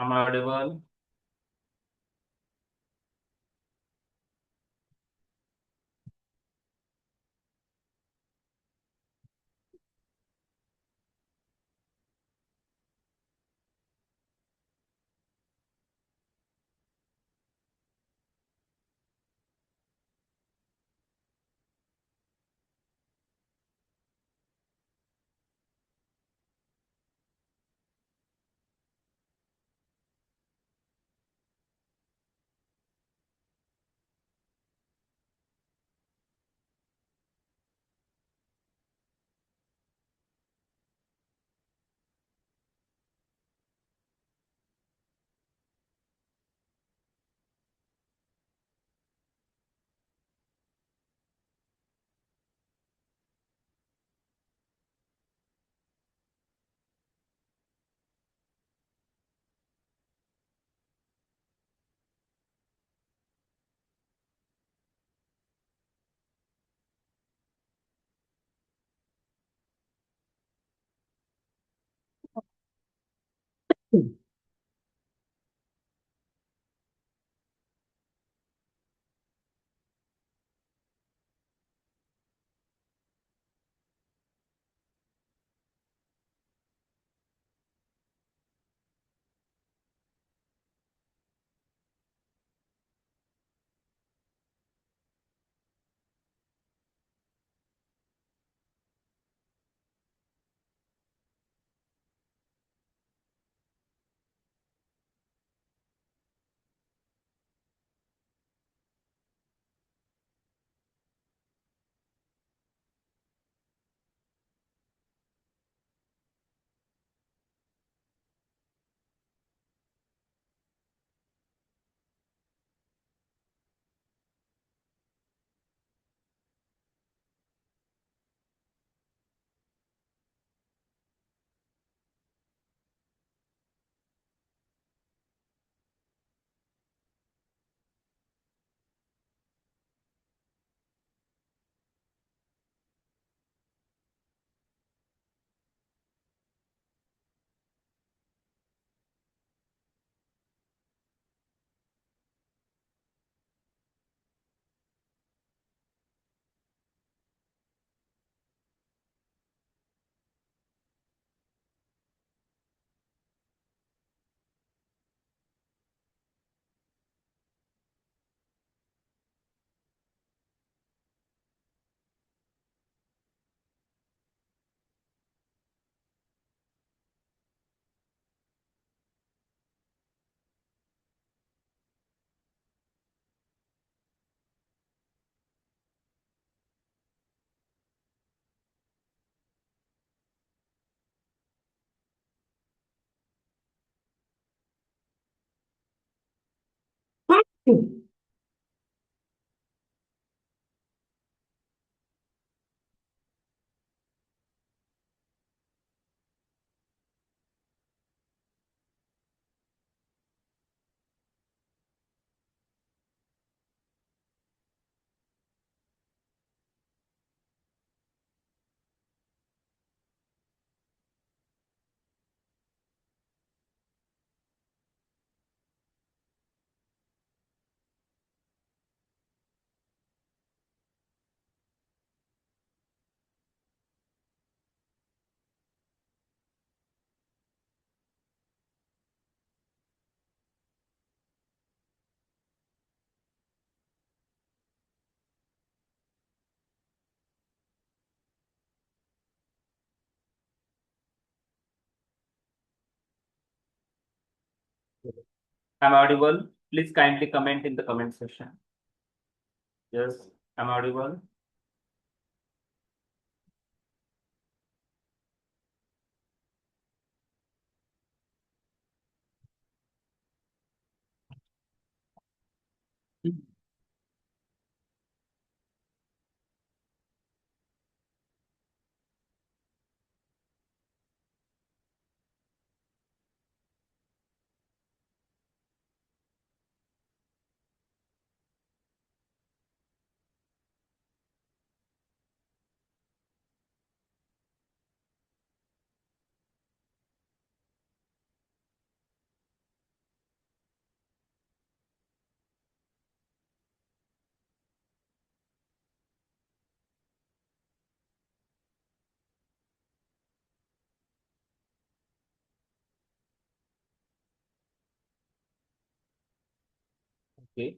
Am I audible? Am I audible? Please kindly comment in the comment section. Yes, am I audible? Okay.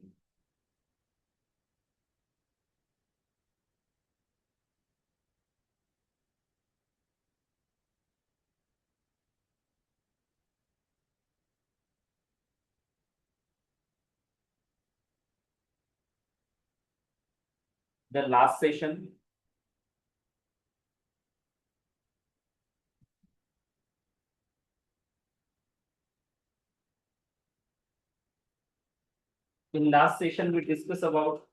The last session, in last session we discussed about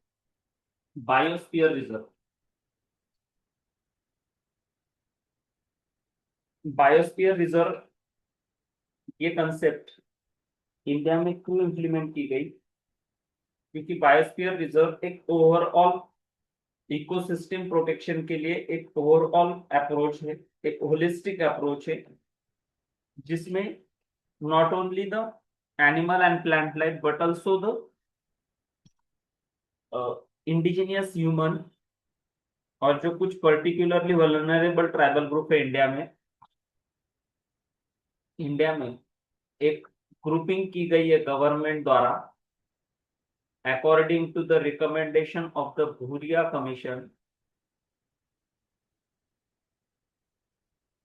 biosphere reserve. Biosphere reserve ये concept India में क्यों implement की गई? क्योंकि biosphere reserve एक overall ecosystem protection के लिए एक ओवरऑल अप्रोच है, एक होलिस्टिक अप्रोच है, जिसमें not only the animal and plant life but also the indigenous human और जो कुछ पर्टिकुलरली वल्नरेबल ट्राइबल ग्रुप है इंडिया में एक ग्रुपिंग की गई है गवर्नमेंट द्वारा according to the recommendation of the Bhuria commission,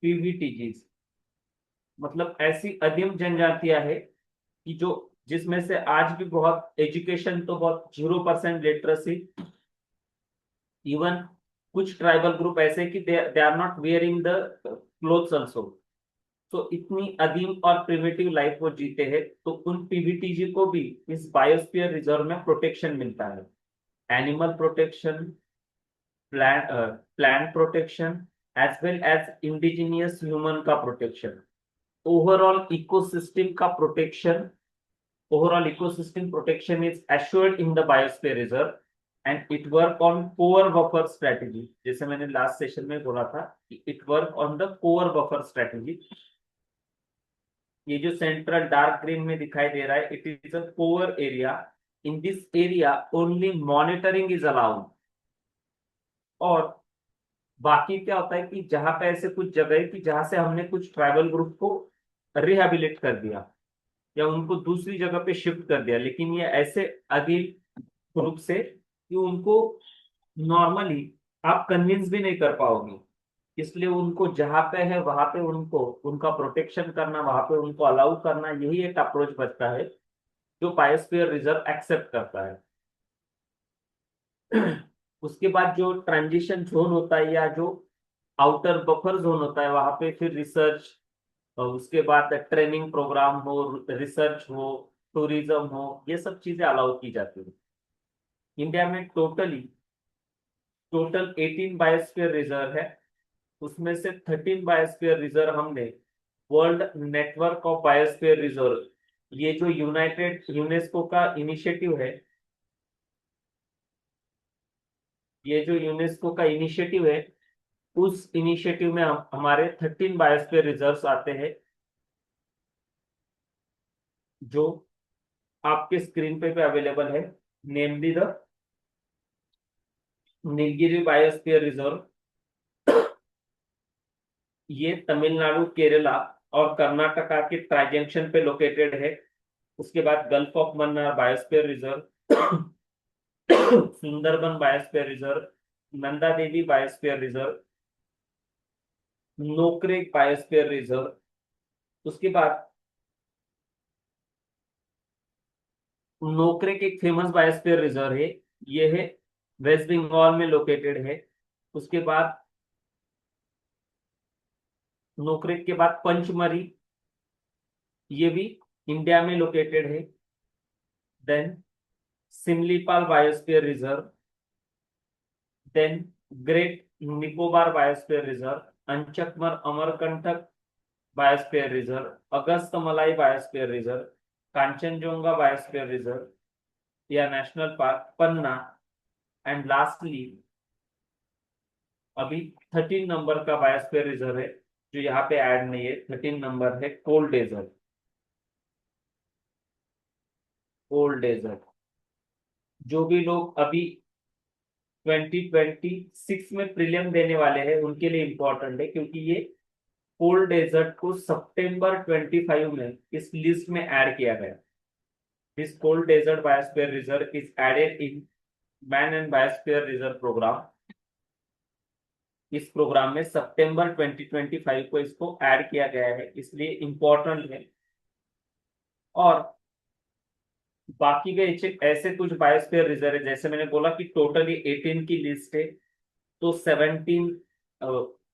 PVTGs. मतलब ऐसी अधीन जनजातियां है कि जो जिसमें से आज भी बहुत एजुकेशन तो बहुत 0% लिटरेसी, इवन कुछ ट्राइबल ग्रुप ऐसे कि they are not wearing the clothes also. तो इतनी अधीन और प्रिमिटिव लाइफ वो जीते हैं, तो उन पीवीटीजी को भी इस बायोस्फीयर रिजर्व में प्रोटेक्शन मिलता है। Animal protection, plant protection, as well as indigenous human का प्रोटेक्शन, ओवरऑल इकोसिस्टम का protection. Overall ecosystem protection is assured in the biosphere reserve and it work on core buffer strategy। जैसे मैंने last session में बोला था कि it work on the core buffer strategy। ये जो सेंट्रल डार्क ग्रीन में दिखाई दे रहा है, it is a core area. In this area only monitoring is allowed. और बाकी क्या होता है कि जहां पे ऐसे कुछ जगह है कि जहां से हमने कुछ ट्राइबल ग्रुप को रिहेबिलिट कर दिया या उनको दूसरी जगह पे शिफ्ट कर दिया, लेकिन ये ऐसे अधीन ग्रुप से कि उनको नॉर्मली आप कन्विंस भी नहीं कर पाओगे। इसलिए उनको जहां पे है वहां पे उनको उनका प्रोटेक्शन करना, वहां पे उनको अलाउ करना, यही एक अप्रोच बचता है जो बायोस्फीयर रिजर्व एक्सेप्ट करता है। उसके बाद जो ट्रांजिशन जोन होता है या जो आउटर बफर जोन होता है, वहां पे फिर रिसर्च और उसके बाद ट्रेनिंग प्रोग्राम हो, रिसर्च हो, टूरिज्म हो, ये सब चीजें अलाउ की जाती है। इंडिया में टोटल 18 बायोस्फीयर रिजर्व है। उसमें से 13 बायोस्फीयर रिजर्व हमने world network of biosphere reserve, ये जो यूनाइटेड यूनेस्को का इनिशिएटिव है, ये जो यूनेस्को का इनिशिएटिव है, उस इनिशिएटिव में हमारे 13 बायोस्फीयर रिजर्व्स आते हैं, जो आपके स्क्रीन पे अवेलेबल है। Namely the Nilgiri biosphere reserve, ये तमिलनाडु, केरला और कर्नाटका के ट्राइजेक्शन पे लोकेटेड है। उसके बाद gulf of Mannar biosphere reserve, Sundarban biosphere reserve, Nanda Devi biosphere reserve, Nokrek biosphere reserve. उसके बाद नोक्रेक एक फेमस बायोस्फीयर रिजर्व है, ये है वेस्ट बंगाल में लोकेटेड है। उसके बाद नोक्रेक के बाद पंचमरी, ये भी इंडिया में लोकेटेड है। Then Simlipal biosphere reserve, then great Nicobar biosphere reserve, Achanakmar Amarkantak biosphere reserve, Agasthyamalai biosphere reserve, Kanchenjunga biosphere reserve या national park, Panna, and lastly अभी 13 नंबर का बायोस्फीयर रिजर्व है जो यहाँ पे ऐड नहीं है। 13 नंबर है कोल्ड डेजर्ट। कोल्ड डेजर्ट जो भी लोग अभी 2026 में प्रीलिम देने वाले हैं उनके लिए इंपॉर्टेंट है, क्योंकि ये कोल्ड डेजर्ट को सितंबर 25 में इस लिस्ट में ऐड किया गया। This cold desert biosphere reserve is added in Man and Biosphere Reserve program. इस प्रोग्राम में सितंबर 2025 को इसको ऐड किया गया है, इसलिए इंपॉर्टेंट है। और बाकी के ऐसे कुछ बायोस्फीयर रिजर्व है, जैसे मैंने बोला कि टोटली 18 की लिस्ट है, तो 17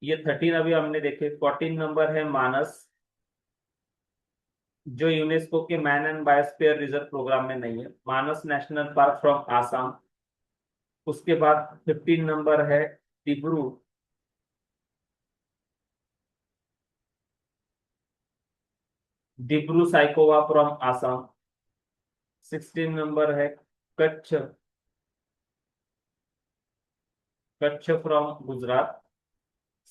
ये 13 अभी हमने देखे। 14 नंबर है मानस, जो यूनेस्को के man and biosphere reserve programme में नहीं है, Manas national park from Assam. उसके बाद 15 नंबर है डिब्रू, डिब्रू साइकोवा फ्रॉम आसाम। 16 नंबर है कच्छ, कच्छ फ्रॉम गुजरात।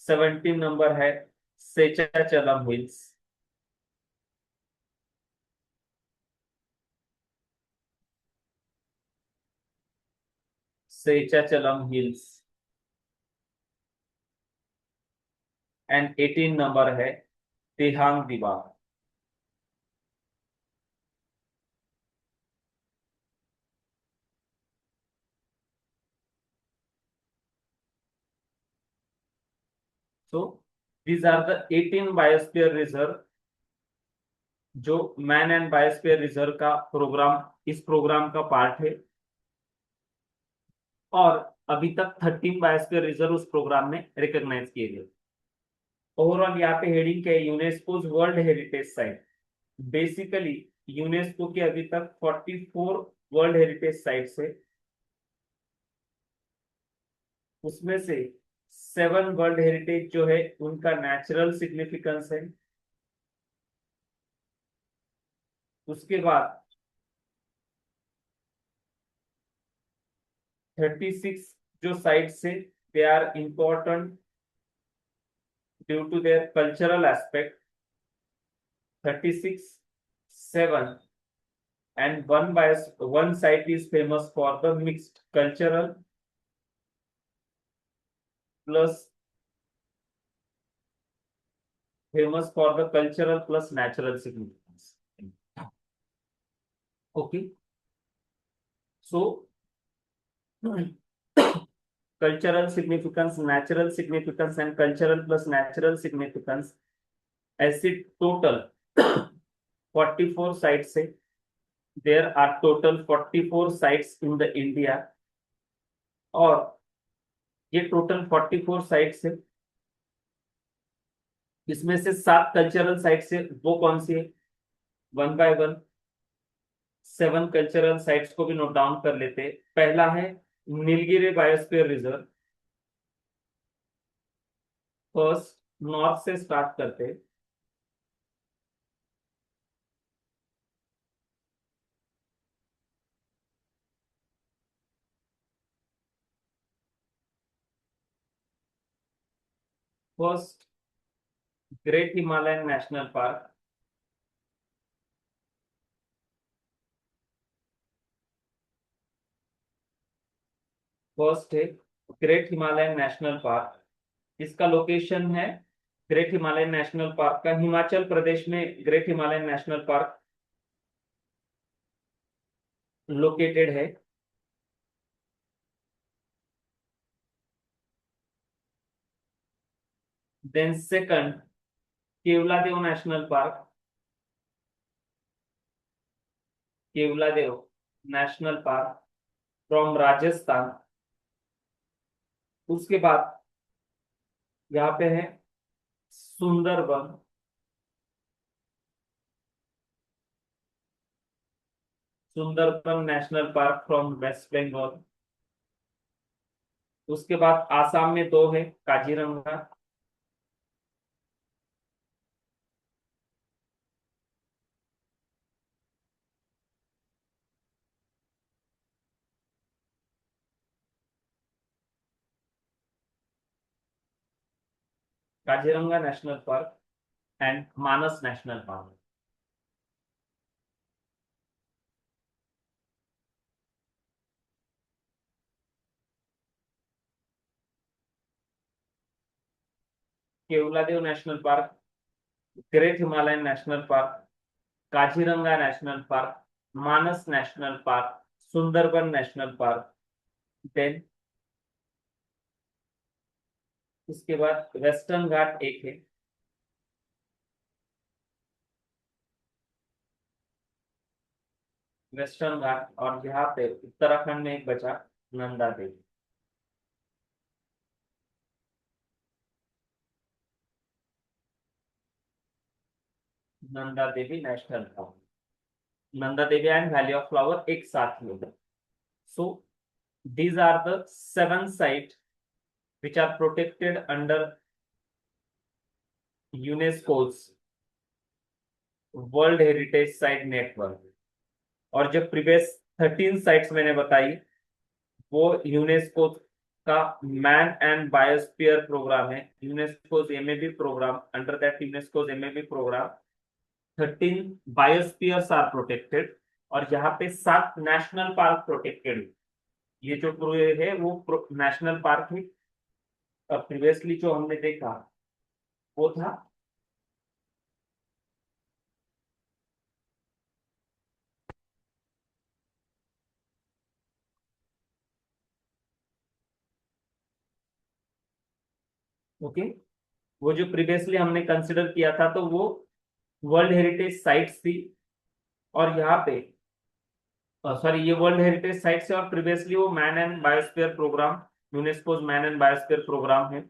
17 नंबर है Seshachalam hills. Seshachalam hills. And 18 number है Dihang Dibang. So these are the 18 biosphere reserve जो मैन एंड बायोस्फीयर रिजर्व का प्रोग्राम, इस प्रोग्राम का पार्ट है। और अभी तक 13 बायोस्फीयर रिजर्व उस प्रोग्राम में रिकॉग्नाइज किए गए। ओवरऑल यहाँ पे हेडिंग क्या है, UNESCO world heritage site. Basically UNESCO के अभी तक 44 वर्ल्ड हेरिटेज साइट्स है, उसमें से 7 वर्ल्ड हेरिटेज जो है उनका नेचुरल सिग्निफिकेंस है। उसके बाद 36 जो साइट्स है they are important due to their cultural aspect. 36 7 and one site is famous for the mixed cultural plus natural significance. Okay, so cultural significance, natural significance and cultural plus natural significance ऐसे total 44 sites है। There are total 44 sites in the India, और ये total 44 sites है, इसमें से 7 cultural sites है। वो कौन सी है, one by one 7 cultural sites को भी नोट डाउन कर लेते हैं। पहला है Nilgiri biosphere reserve. First north से स्टार्ट करते हैं। First great Himalayan national park. First है ग्रेट हिमालयन नेशनल पार्क। इसका लोकेशन है, ग्रेट हिमालयन नेशनल पार्क का हिमाचल प्रदेश में great Himalayan national park located है। Then second Keoladeo national park. Keoladeo national park from Rajasthan. उसके बाद यहाँ पे है Sundarban. Sundarban national park from West Bengal. उसके बाद आसाम में 2 है, Kaziranga. Kaziranga national park and Manas national park. Keoladeo national park, great Himalayan national park, Kaziranga national park, Manas national park, Sundarban national park, then इसके बाद वेस्टर्न घाट एक है, वेस्टर्न घाट, और यहाँ पे उत्तराखंड में एक बचा Nanda Devi. Nanda Devi national park, Nanda Devi and valley of flower एक साथ में। So these are the 7 sites which are protected under UNESCO's world heritage site network. और जो प्रीवियस 13 साइट्स मैंने बताई वो यूनेस्को का मैन एंड बायोस्फीयर प्रोग्राम है, UNESCO MAB programme. Under that UNESCO MAB programme 13 biospheres are protected, और यहाँ पे 7 नेशनल पार्क प्रोटेक्टेड। ये जो पूरे है वो नेशनल पार्क है। प्रीवियसली जो हमने देखा वो था ओके, वो जो प्रीवियसली हमने कंसिडर किया था तो वो वर्ल्ड हेरिटेज साइट्स थी। और यहाँ पे सॉरी, ये वर्ल्ड हेरिटेज साइट्स है, और प्रीवियसली वो man and biosphere programme, UNESCO man and biosphere programme है।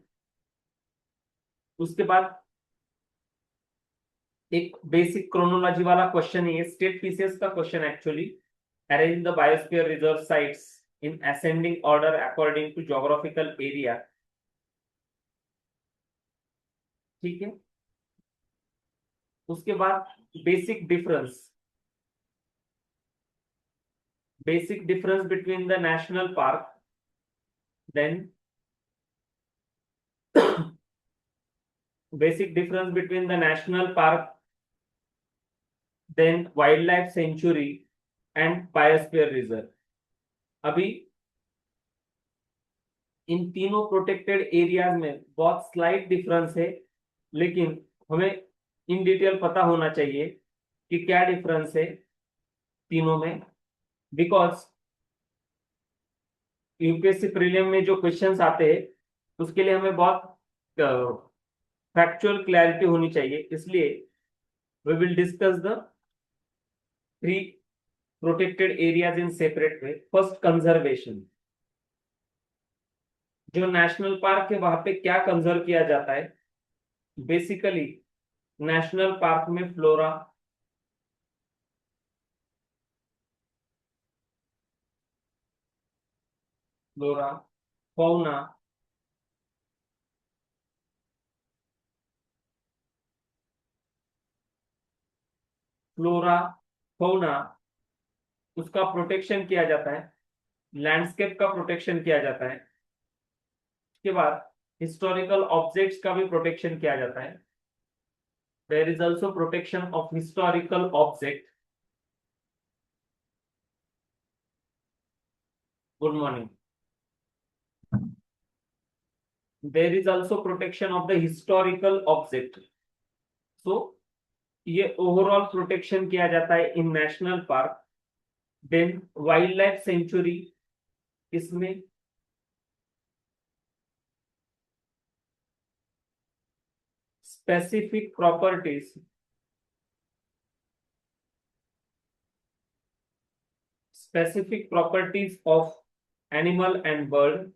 उसके बाद एक बेसिक क्रोनोलॉजी वाला क्वेश्चन है, स्टेट पीसीएस का question actually. Arrange the biosphere reserve sites in ascending order according to geographical area. ठीक है। उसके बाद basic difference, basic difference between the national park, then basic difference between the national park, then wildlife sanctuary and biosphere reserve। अभी इन तीनों protected areas में बहुत slight difference है, लेकिन हमें इन डिटेल पता होना चाहिए कि क्या डिफरेंस है तीनों में, बिकॉज यूपीएससी प्रीलिम में जो क्वेश्चंस आते हैं उसके लिए हमें बहुत फैक्चुअल क्लैरिटी होनी चाहिए। इसलिए we will discuss the 3 protected areas in separate way. First, conservation. जो नेशनल पार्क है वहां पे क्या कंजर्व किया जाता है? बेसिकली नेशनल पार्क में flora, flora, fauna, flora, fauna, उसका प्रोटेक्शन किया जाता है, लैंडस्केप का प्रोटेक्शन किया जाता है। उसके बाद हिस्टोरिकल ऑब्जेक्ट्स का भी प्रोटेक्शन किया जाता है। There is also protection of historical object. Good morning. There is also protection of the historical object. So ये ओवरऑल प्रोटेक्शन किया जाता है in national park. Then wild life sanctuary, इसमें specific properties, specific properties of animal and bird,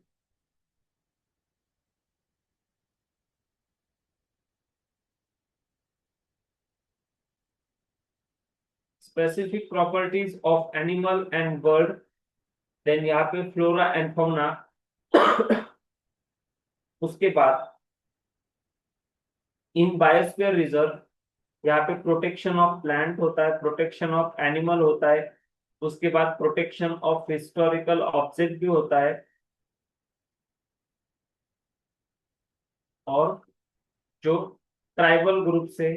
specific properties of animal and bird, then यहाँ पे flora and fauna. उसके बाद इन biosphere reserve यहाँ पे प्रोटेक्शन ऑफ प्लांट होता है, प्रोटेक्शन ऑफ एनिमल होता है, उसके बाद प्रोटेक्शन ऑफ हिस्टोरिकल ऑब्जेक्ट भी होता है, और जो ट्राइबल ग्रुप से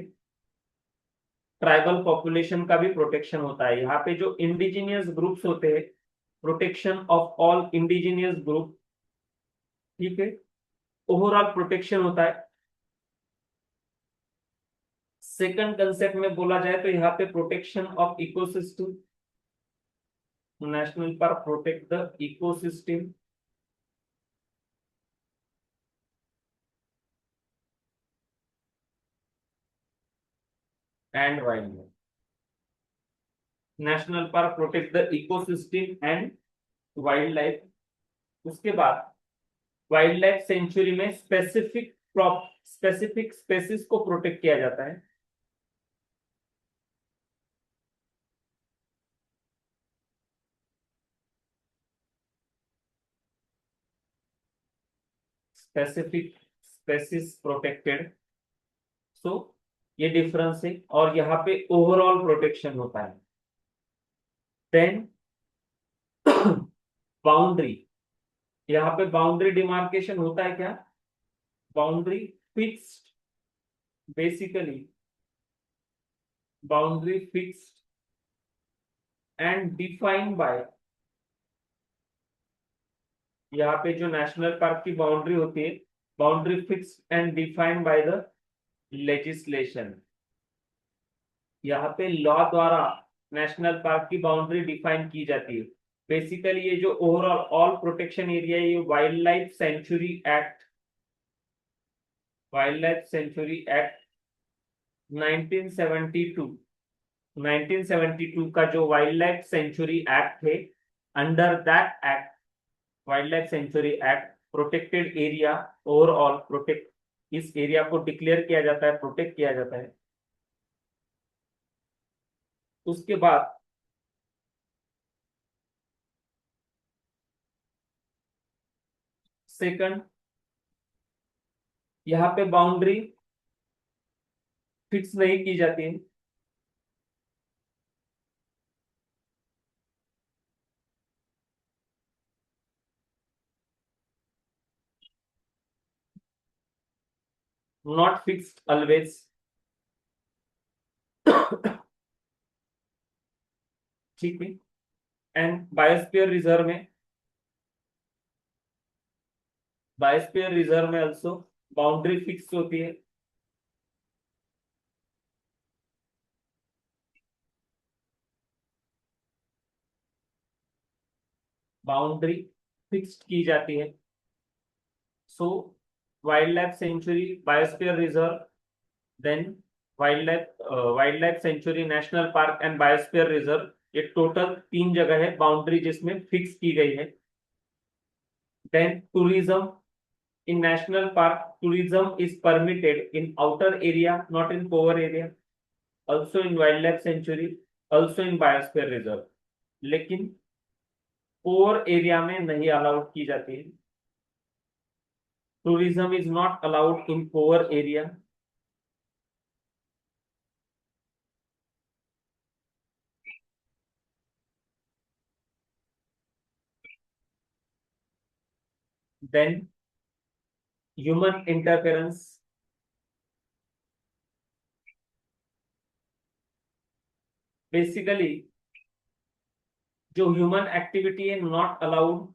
ट्राइबल पॉपुलेशन का भी प्रोटेक्शन होता है। यहाँ पे जो इंडिजिनियस ग्रुप्स होते हैं, protection of all indigenous group. ठीक है, ओवरऑल प्रोटेक्शन होता है। सेकंड कंसेप्ट में बोला जाए तो यहाँ पे protection of ecosystem, national park protect the ecosystem and wildlife. National park protect the ecosystem and wild life. उसके बाद वाइल्ड लाइफ सेंचुरी में स्पेसिफिक स्पेसिस को प्रोटेक्ट किया जाता है। Specific spaces protected. सो ये डिफरेंस है, और यहाँ पे ओवरऑल प्रोटेक्शन होता है। देन बाउंड्री, यहाँ पे बाउंड्री डिमार्केशन होता है क्या? Boundary fixed, basically boundary fixed and defined by, यहाँ पे जो नेशनल पार्क की बाउंड्री होती है, boundary fixed and defined by the legislation. यहाँ पे लॉ द्वारा नेशनल पार्क की बाउंड्री डिफाइन की जाती है। बेसिकली ये जो ओवरऑल ऑल प्रोटेक्शन एरिया है, ये wild life sanctuary act, wild life sanctuary act 1972 का जो वाइल्ड लाइफ सेंचुरी एक्ट है, under that act, wild life sanctuary act, protected area overall protect, इस एरिया को डिक्लेयर किया जाता है, प्रोटेक्ट किया जाता है। उसके बाद सेकंड, यहाँ पे बाउंड्री फिक्स नहीं की जाती है। Not fixed always. ठीक है। एंड बायोस्फीयर रिजर्व में, बायोस्फीयर रिजर्व में ऑल्सो बाउंड्री फिक्स होती है। बाउंड्री फिक्स्ड की जाती है। So wild life sanctuary, biosphere reserve, then wild life sanctuary, national park and biosphere reserve, ये टोटल 3 जगह है बाउंड्री जिसमें फिक्स की गई है। Then tourism, in national park tourism is permitted in outer area, not in core area, also in wildlife sanctuary, also in biosphere reserve, लेकिन core area में नहीं अलाउड की जाती है। Tourism is not allowed in core area. Then human interference, basically जो human activity है not allowed,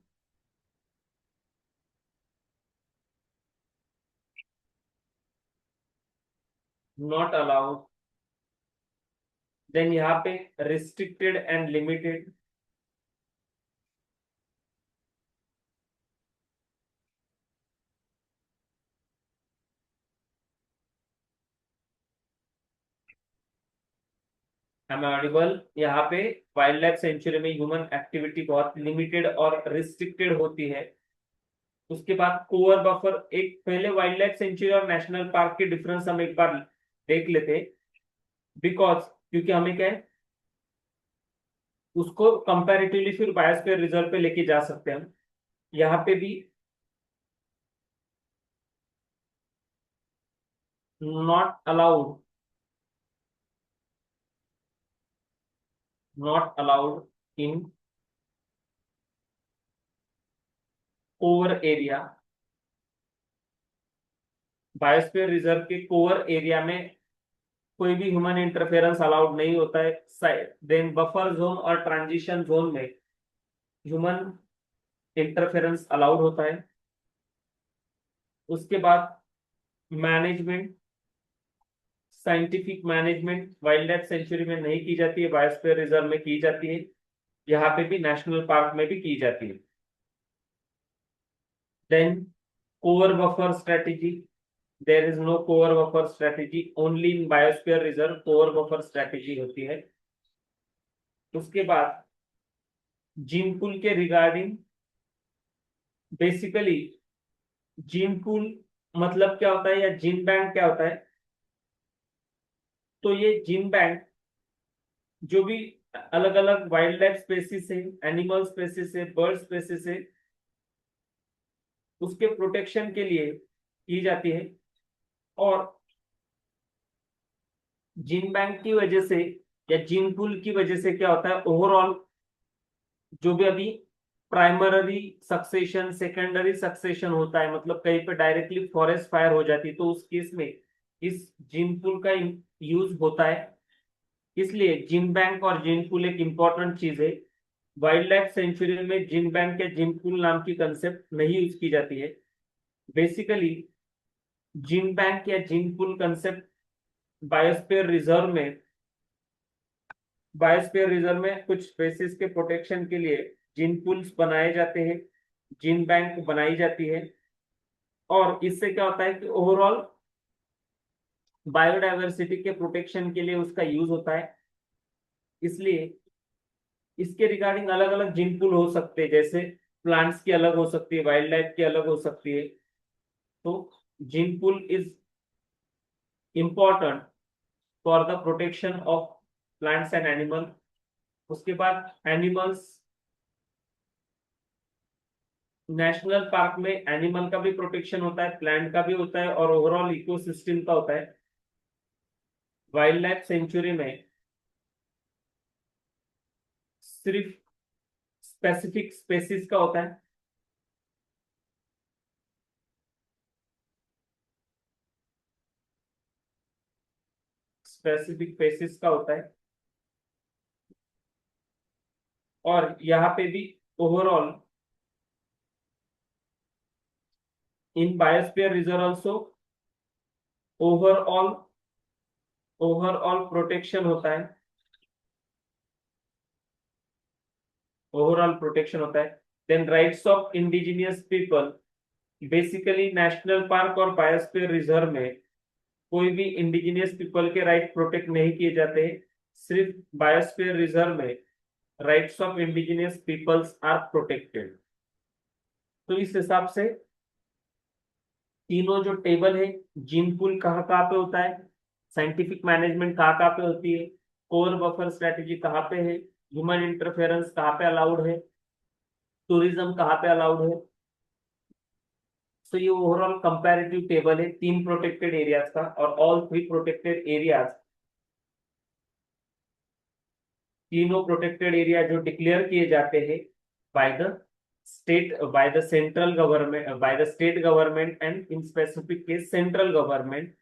not allowed. Then यहाँ पे रिस्ट्रिक्टेड एंड लिमिटेड, एम ऑडिबल। यहाँ पे वाइल्ड लाइफ सेंचुरी में ह्यूमन एक्टिविटी बहुत लिमिटेड और रिस्ट्रिक्टेड होती है। उसके बाद कोर बफर, एक पहले वाइल्ड लाइफ सेंचुरी और नेशनल पार्क के डिफरेंस हम एक बार देख लेते, बिकॉज क्योंकि हमें क्या है, उसको कंपैरेटिवली फिर बायोस्फीयर रिजर्व पे लेके जा सकते हैं हम। यहाँ पे भी not allowed, not allowed in core area, biosphere reserve के कोर एरिया में कोई भी ह्यूमन इंटरफेरेंस अलाउड नहीं होता है। देन बफर जोन और ट्रांजिशन जोन में ह्यूमन इंटरफेरेंस अलाउड होता है। उसके बाद management, scientific management wild life sanctuary में नहीं की जाती है, बायोस्फीयर रिजर्व में की जाती है। यहाँ पे भी नेशनल पार्क में भी की जाती है। Then core buffer strategy, there is no core buffer strategy, only in biosphere reserve core buffer strategy होती है। उसके बाद जीन पूल के रिगार्डिंग, बेसिकली जीन पूल मतलब क्या होता है या जीन बैंक क्या होता है? तो ये जीन बैंक जो भी अलग अलग वाइल्ड लाइफ स्पेसिस है, एनिमल स्पेसिस है, बर्ड स्पेसिस है, उसके प्रोटेक्शन के लिए की जाती है। और जीन बैंक की वजह से या जीन पूल की वजह से क्या होता है, ओवरऑल जो भी अभी प्राइमरी सक्सेशन सेकेंडरी सक्सेशन होता है, मतलब कहीं पे डायरेक्टली फॉरेस्ट फायर हो जाती है, तो उस केस में इस जीन पूल का यूज होता है। इसलिए जीन बैंक और जीन पूल एक इंपॉर्टेंट चीज है। वाइल्ड लाइफ सेंचुरी में जीन बैंक या जीन पूल नाम की कंसेप्ट नहीं यूज की जाती है। बेसिकली जीन बैंक या gene pool concept biosphere reserve में, बायोस्फीयर रिजर्व में कुछ स्पेसीज के प्रोटेक्शन के लिए जीन पूल्स बनाए जाते हैं, जीन बैंक बनाई जाती है। और इससे क्या होता है कि ओवरऑल बायोडायवर्सिटी के प्रोटेक्शन के लिए उसका यूज होता है। इसलिए इसके रिगार्डिंग अलग अलग जीन पूल हो सकते हैं, जैसे प्लांट्स की अलग हो सकती है, वाइल्ड लाइफ की अलग हो सकती है। तो gene pool is important for the protection of plants and animal. उसके बाद एनिमल्स, नेशनल पार्क में एनिमल का भी प्रोटेक्शन होता है, प्लांट का भी होता है और ओवरऑल इकोसिस्टम का होता है। वाइल्ड लाइफ सेंचुरी में सिर्फ स्पेसिफिक स्पेसिस का होता है, स्पेसिफिक स्पेसिस का होता है। और यहाँ पे भी overall in biosphere reserve also overall overall protection होता है, ओवरऑल प्रोटेक्शन होता है। Then rights of indigenous people, basically national park और बायोस्फीयर रिजर्व में कोई भी इंडिजिनियस पीपल के राइट प्रोटेक्ट नहीं किए जाते हैं। सिर्फ बायोस्फीयर रिजर्व में rights of indigenous peoples are protected. तो इस हिसाब से तीनों जो टेबल है, जीन पूल कहाँ कहाँ पे होता है, साइंटिफिक मैनेजमेंट कहाँ कहाँ पे होती है, कोर बफर स्ट्रेटेजी कहाँ पे है, ह्यूमन इंटरफेरेंस कहाँ पे अलाउड है, टूरिज्म कहाँ पे अलाउड है। सो ये ओवरऑल कंपैरेटिव टेबल है तीन प्रोटेक्टेड एरियाज का। और ऑल थ्री प्रोटेक्टेड एरियाज, तीनों प्रोटेक्टेड एरिया जो डिक्लेयर किए जाते हैं bye the state, by the central government, bye the state government and in specific case central government.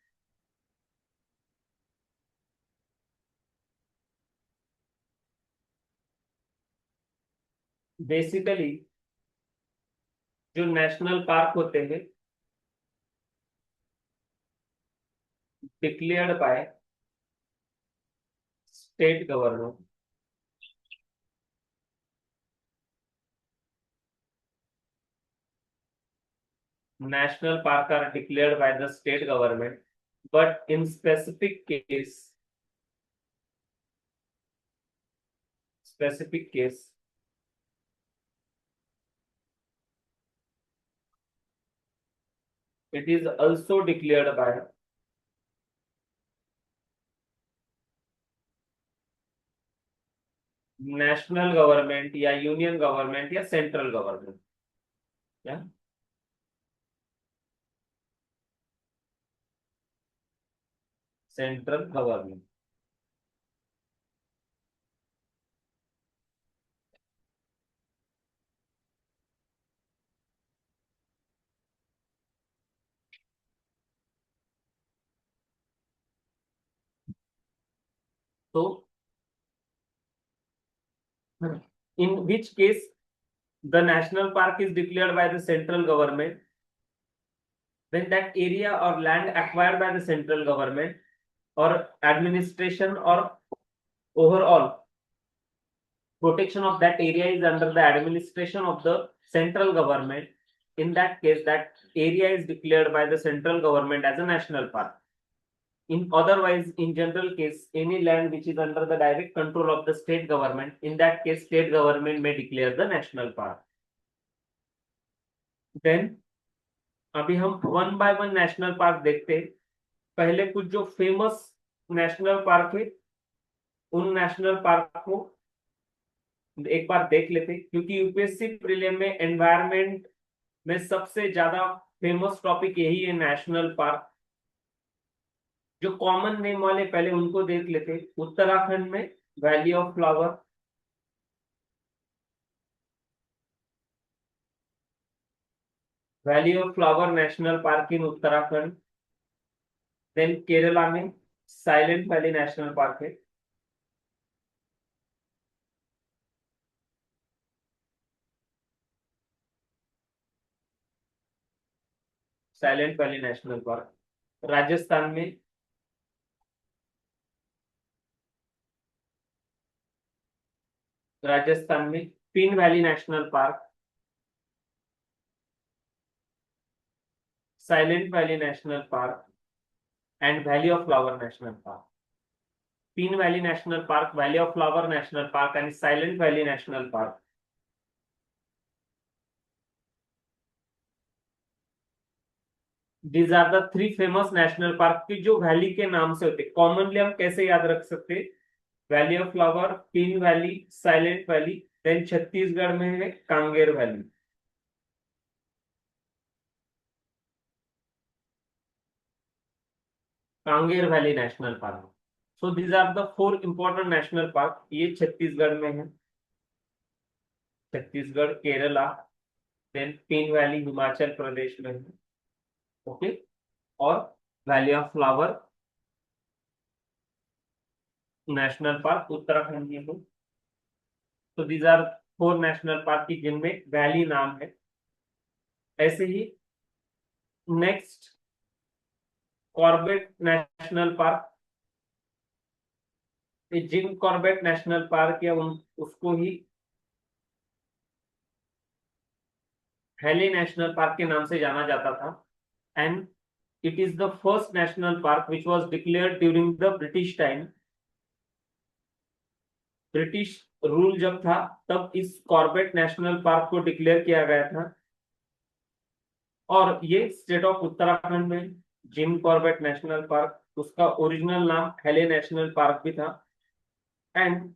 Basically जो नेशनल पार्क होते हैं declared by state government, national park are declared by the state government, but in specific case it is also declared by national government या union government या central government, या central government. तो in which case the national park is declared by the central government when that area or land acquired by the central government or administration or overall protection of that area is under the administration of the central government. In that case, that area is declared by the central government as a national park. In otherwise, in general case, any land which is under the direct control of the state government, in that case, state government may declare the national park. Then अभी हम one by one national park देखते हैं. पहले कुछ जो famous national park है उन national park को एक बार देख लेते हैं, क्योंकि यूपीएससी प्रीलिम में एनवायरमेंट में सबसे ज्यादा फेमस टॉपिक यही है, नेशनल पार्क. जो कॉमन नेम वाले पहले उनको देख लेते हैं. उत्तराखंड में valley of flower, valley of flower national park in Uttarakhand. Then Kerala में साइलेंट वैली नेशनल पार्क है. Silent valley national park. Rajasthan में pin valley national park, silent valley national park and valley of flower national park. Pin valley national park, valley of flower national park and silent valley national park. These are the three famous national park की जो valley के नाम से होते. Commonly हम कैसे याद रख सकते? Valley of flower, pin valley, silent valley. Then Chhattisgarh में है Kanger valley. Kanger valley national park. So these are the four important national park. ये छत्तीसगढ़ में है, Chhattisgarh, Kerala. Then pin valley Himachal Pradesh में है. ओके. और valley of flower national park Uttarakhand में है. तो these are four national park की जिनमें वैली नाम है. ऐसे ही next Corbett national park. Gym Corbett national park या उसको ही हेली नेशनल पार्क के नाम से जाना जाता था. And it is the first national park which was declared during the British time. British rule जब था तब इस कॉर्बेट नेशनल पार्क को डिक्लेयर किया गया था. और ये स्टेट ऑफ उत्तराखंड में जिम कॉर्बेट नेशनल पार्क, उसका ओरिजिनल नाम हेले नेशनल पार्क भी था. And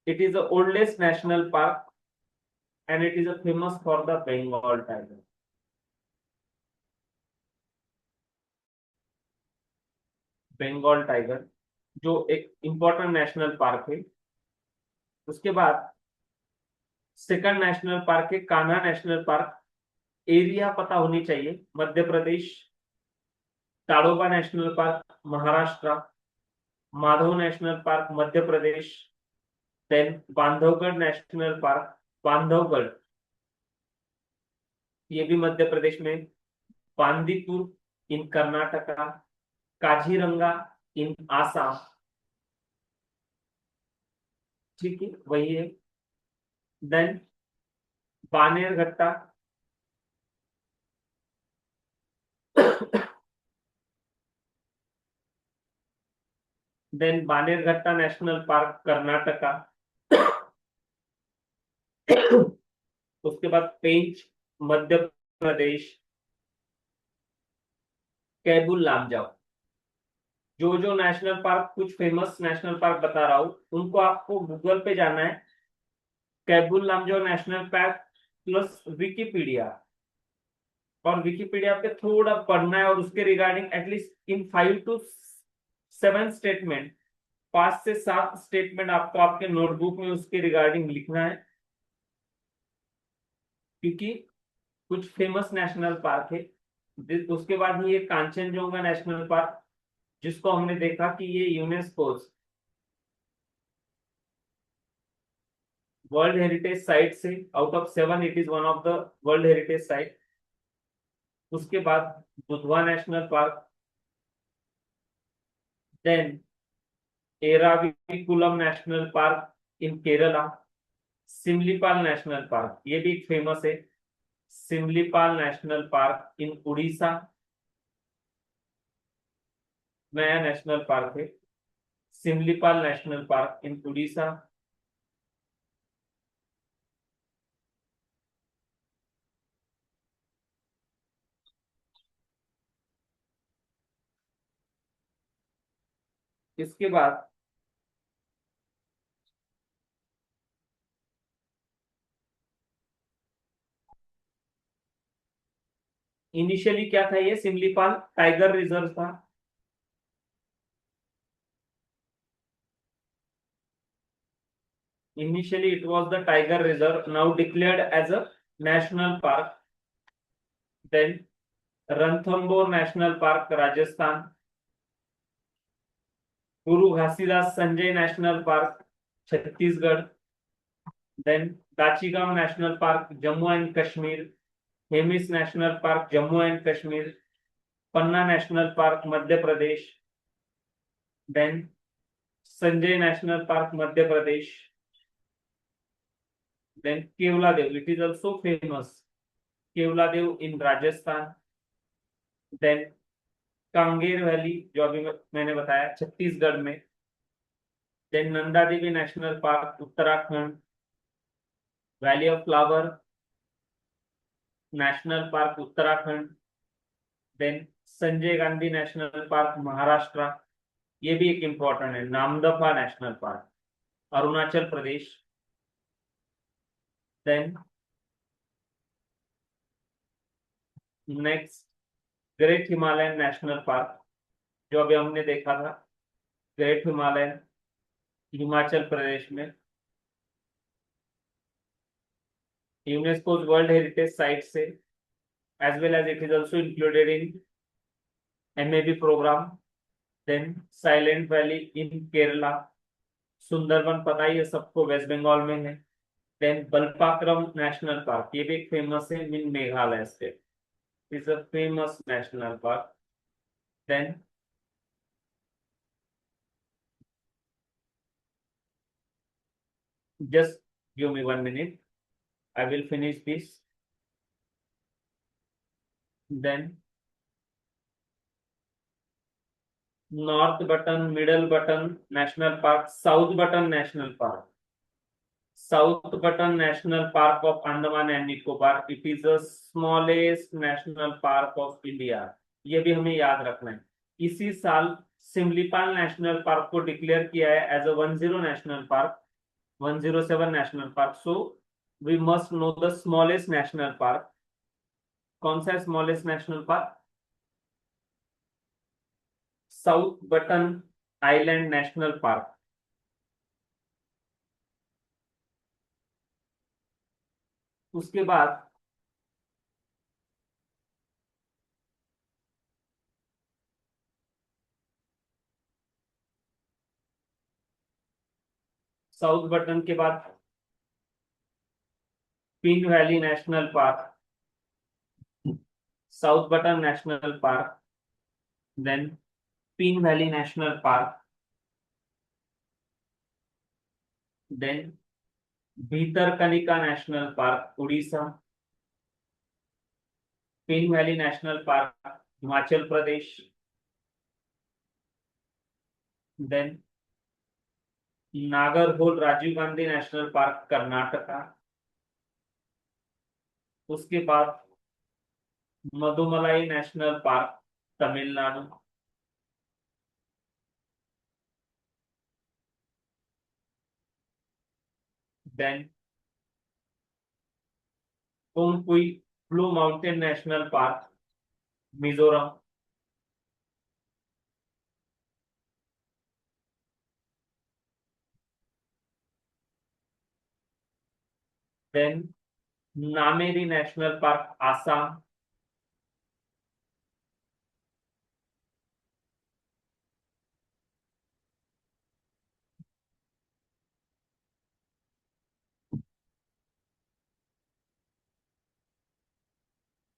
it is the oldest national park and it is famous for the Bengal tiger. Bengal tiger जो एक इंपॉर्टेंट नेशनल पार्क है. उसके बाद सेकंड नेशनल पार्क है कान्हा नेशनल पार्क. एरिया पता होनी चाहिए. Madhya Pradesh. Tadoba national park Maharashtra. Madhav national park Madhya Pradesh. Then Bandhavgarh national park, Bandhavgarh ये भी मध्य प्रदेश में. बांदीपुर इन कर्नाटका. काजीरंगा इन आसाम. ठीक है, वही है. Then Bannerghatta. Then Bannerghatta national park Karnataka. उसके बाद पेंच मध्य प्रदेश. कैबुल लामजाओ. जो नेशनल पार्क, कुछ फेमस नेशनल पार्क बता रहा हूं, उनको आपको गूगल पे जाना है. Keibul Lamjao national park plus Wikipedia. और विकिपीडिया पे थोड़ा पढ़ना है और उसके regarding at least in 5 to 7 statement, 5 से 7 स्टेटमेंट आपको आपके नोटबुक में उसके रिगार्डिंग लिखना है. क्योंकि कुछ फेमस नेशनल पार्क है. उसके बाद ही ये कांचनजोंगा नेशनल पार्क, जिसको हमने देखा कि ये यूनेस्को वर्ल्ड हेरिटेज साइट से out of 7 it is one of the world heritage site. उसके बाद Dudhwa national park. Then Eravikulam national park in Kerala. Similipal national park, ये भी एक फेमस है। Similipal national park in Orissa, नया नेशनल पार्क है Similipal national park in Orissa. इसके बाद इनिशियली क्या था, ये सिमलीपाल टाइगर रिजर्व था। Initially, it was the Tiger Reserve, now declared as a national park. Then Ranthambore National Park, Rajasthan. Guru Ghasidas Sanjay National Park, Chhattisgarh. Then Dachigam National Park, Jammu and Kashmir. Hemis National Park, Jammu and Kashmir. Panna National Park, Madhya Pradesh. Then Sanjay National Park, Madhya Pradesh. Then Kevladev, it is also famous. Kevladev in Rajasthan. Then Kanger valley, जो अभी मैंने बताया, छत्तीसगढ़ में। Then Nanda Devi national park, Uttarakhand. Valley of flower national park, Uttarakhand. Then Sanjay Gandhi national park, Maharashtra. ये भी एक important है। Namdapha national park, Arunachal Pradesh. Then next great Himalayan national park, जो अभी हमने देखा था, ग्रेट हिमालयन, हिमाचल प्रदेश में। यूनेस्को वर्ल्ड हेरिटेज साइट से, as well as it is also included in MAB program. Then Silent Valley in Kerala, Sundarban पता ही है सबको, वेस्ट बंगाल में है। देन बलपाक्रम नेशनल पार्क, ये भी एक फेमस है in Meghalaya state, is a famous national park. Then just give me 1 minute, I will finish this. Then North Button, Middle Button National Park, South Button National Park. South Button National Park of Andaman and Nicobar. It is the smallest national park of India. ये भी हमें याद रखना है। इसी साल Simlipal national park को declare किया है as a 10 national park, 107 national park. So we must know the smallest national park. कौन सा है smallest national park? South button island national park. उसके बाद साउथ बटन के बाद pin valley national park, south button national park, then pin valley national park, then Bhitarkanika national park, Orissa. Pin valley national park, Himachal Pradesh. Then Nagarhole Rajiv Gandhi national park, Karnataka. उसके बाद Mudumalai national park, Tamil Nadu. Then Kongpui blue mountain national park, Mizoram. Then Nameri national park, Assam.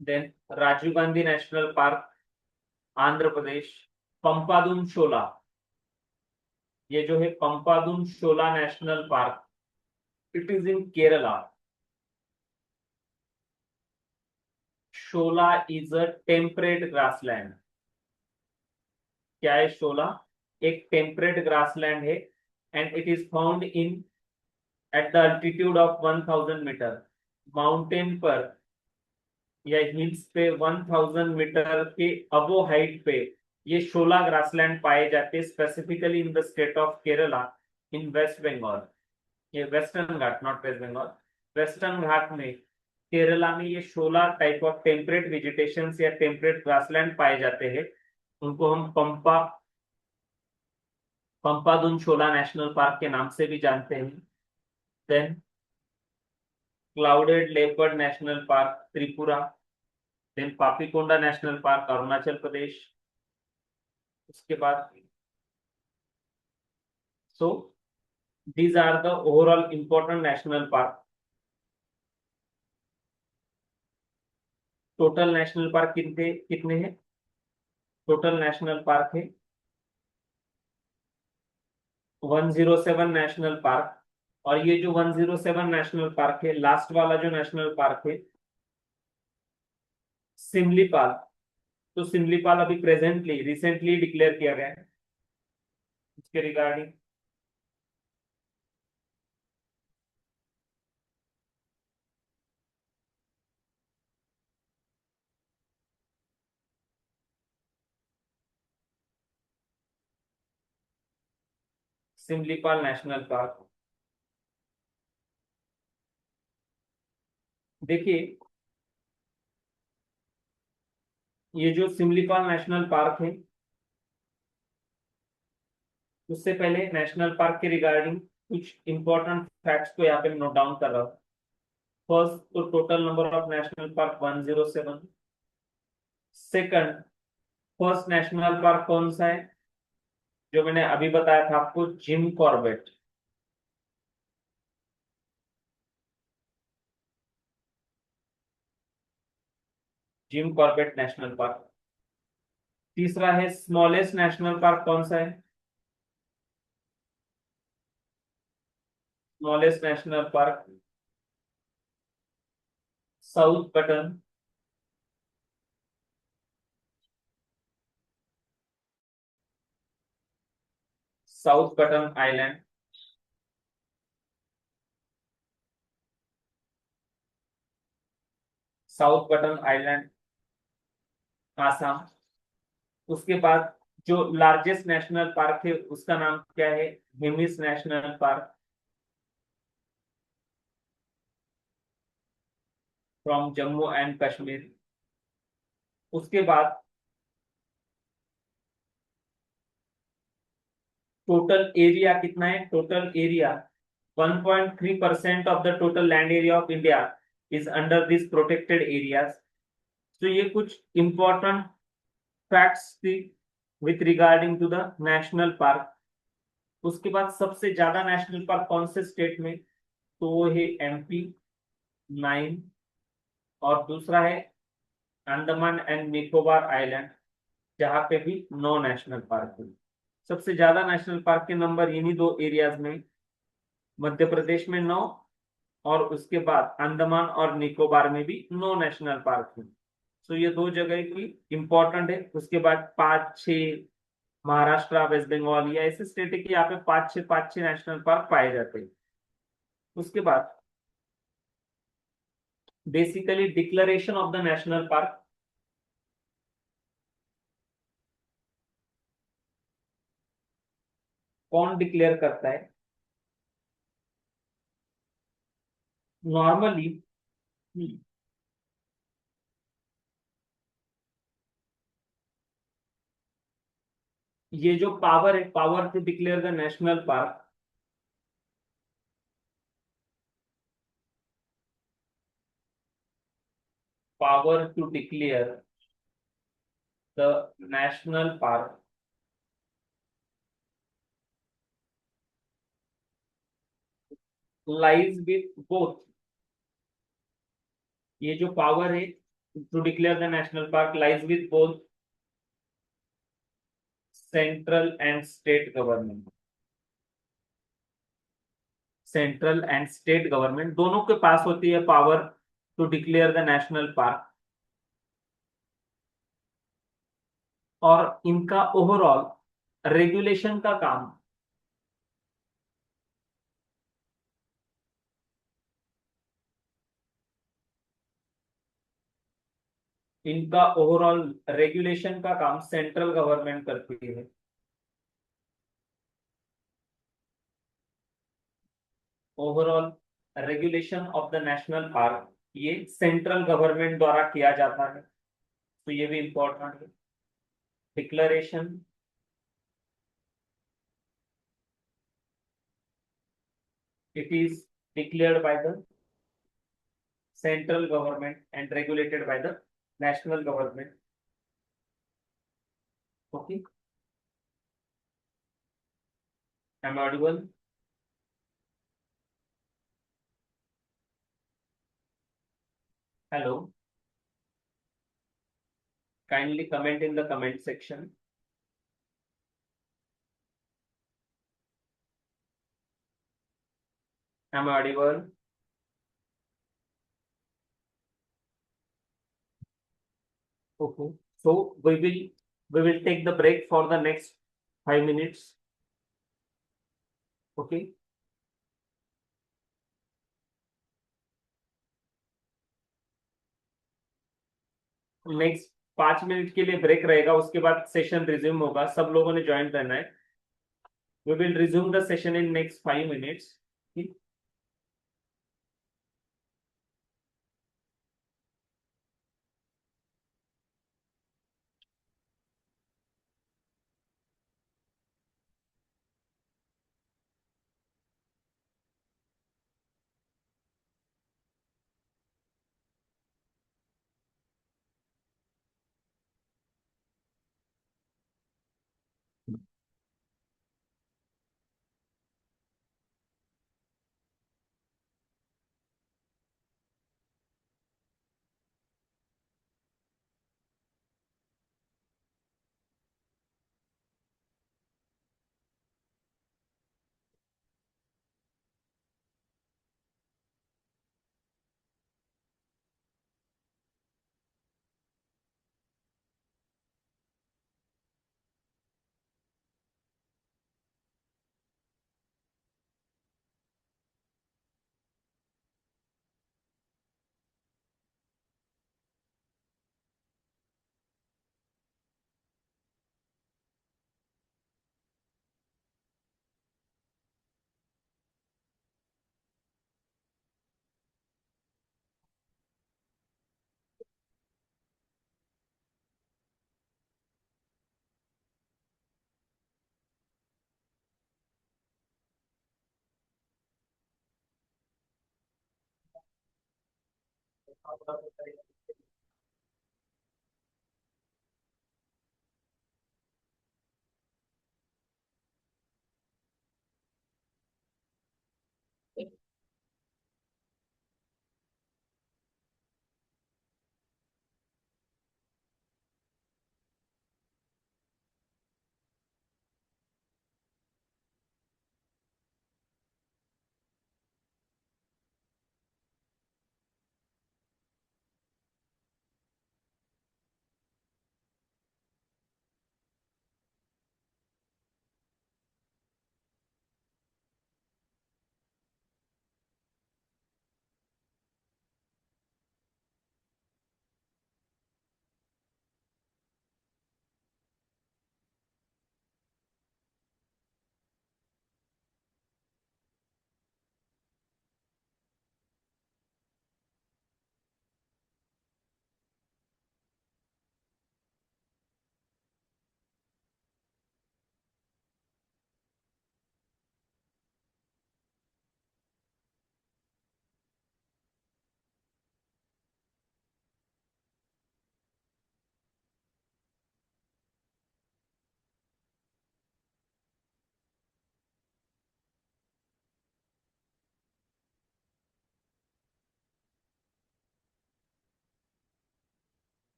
Then Rajiv Gandhi national park, Andhra Pradesh. Pampadum Shola, ये जो है Pampadum Shola national park, It is in Kerala. Shola is a temperate grassland. क्या है शोला? एक temperate grassland है and it is found in at the altitude of 1000 metre, mountain पर या hills पे 1000 मीटर के अबो हाइट पे ये शोला ग्रासलैंड पाए जाते हैं, specifically in the state of Kerala in west Bengal. ये western Ghat, not west Bengal, western Ghat में केरला में ये shola type of temperate vegetation या टेम्परेट ग्रासलैंड पाए जाते हैं। उनको हम पंपादुन शोला नेशनल पार्क के नाम से भी जानते हैं। Then clouded leopard national park Tripura, then Papikonda national park Arunachal Pradesh. उसके बाद so these are the overall important national park. Total national park कितने कितने हैं? टोटल नेशनल पार्क है 107 नेशनल पार्क। और ये जो 107 नेशनल पार्क है, लास्ट वाला जो नेशनल पार्क है सिमलीपाल, तो सिमलीपाल अभी प्रेजेंटली रिसेंटली डिक्लेयर किया गया है। इसके रिगार्डिंग सिमलीपाल नेशनल पार्क, देखिए ये जो सिमलीपाल नेशनल पार्क है, उससे पहले नेशनल पार्क के रिगार्डिंग कुछ इंपॉर्टेंट फैक्ट्स को यहाँ पे नोट डाउन कर रहा हूँ। फर्स्ट, तो total number of national park 107। Second, first national park कौन सा है? जो मैंने अभी बताया था आपको, Jim Corbett. Gym Corbett national park. तीसरा है स्मॉलेस्ट नेशनल पार्क कौन सा है? Smallest national park south button, south button island, south button island Assam. उसके बाद जो लार्जेस्ट नेशनल पार्क है उसका नाम क्या है? Hemis national park from Jammu and Kashmir. उसके बाद टोटल एरिया कितना है? Total area 1.3% of the total land area of India is under this protected areas. तो ये कुछ इंपॉर्टेंट फैक्ट्स थी with regarding to the national park. उसके बाद सबसे ज्यादा नेशनल पार्क कौन से स्टेट में? तो वो है एमपी 9, और दूसरा है अंडमान एंड निकोबार आइलैंड, जहां पे भी 9 नेशनल पार्क है। सबसे ज्यादा नेशनल पार्क के नंबर इन्हीं दो एरियाज में, मध्य प्रदेश में 9, और उसके बाद अंडमान और निकोबार में भी 9 नेशनल पार्क है। तो ये दो जगह की इंपॉर्टेंट है। उसके बाद 5-6 महाराष्ट्र, वेस्ट बंगाल, या ऐसे स्टेट है कि यहाँ पे 5-6 नेशनल पार्क पाए जाते हैं। उसके बाद basically declaration of the national park कौन डिक्लेयर करता है? नॉर्मली ये जो पावर है, power to declare the national park, power to declare the national park lies with both. ये जो पावर है to declare the national park lies with both central and state government. Central and state government दोनों के पास होती है power to declare the national park. और इनका ओवरऑल रेगुलेशन का काम, इनका ओवरऑल रेगुलेशन का काम सेंट्रल गवर्नमेंट करती है। Overall regulation of the national park ये सेंट्रल गवर्नमेंट द्वारा किया जाता है, तो ये भी इंपॉर्टेंट है। Declaration, it is declared by the central government and regulated by the national government. Okay, am I audible? Hello, kindly comment in the comment section. Am I audible? Okay, so we will take the break for the next 5 minutes. Okay, next 5 minute के लिए break रहेगा, उसके बाद session resume होगा, सब लोगों ने join करना है। We will resume the session in next 5 minutes.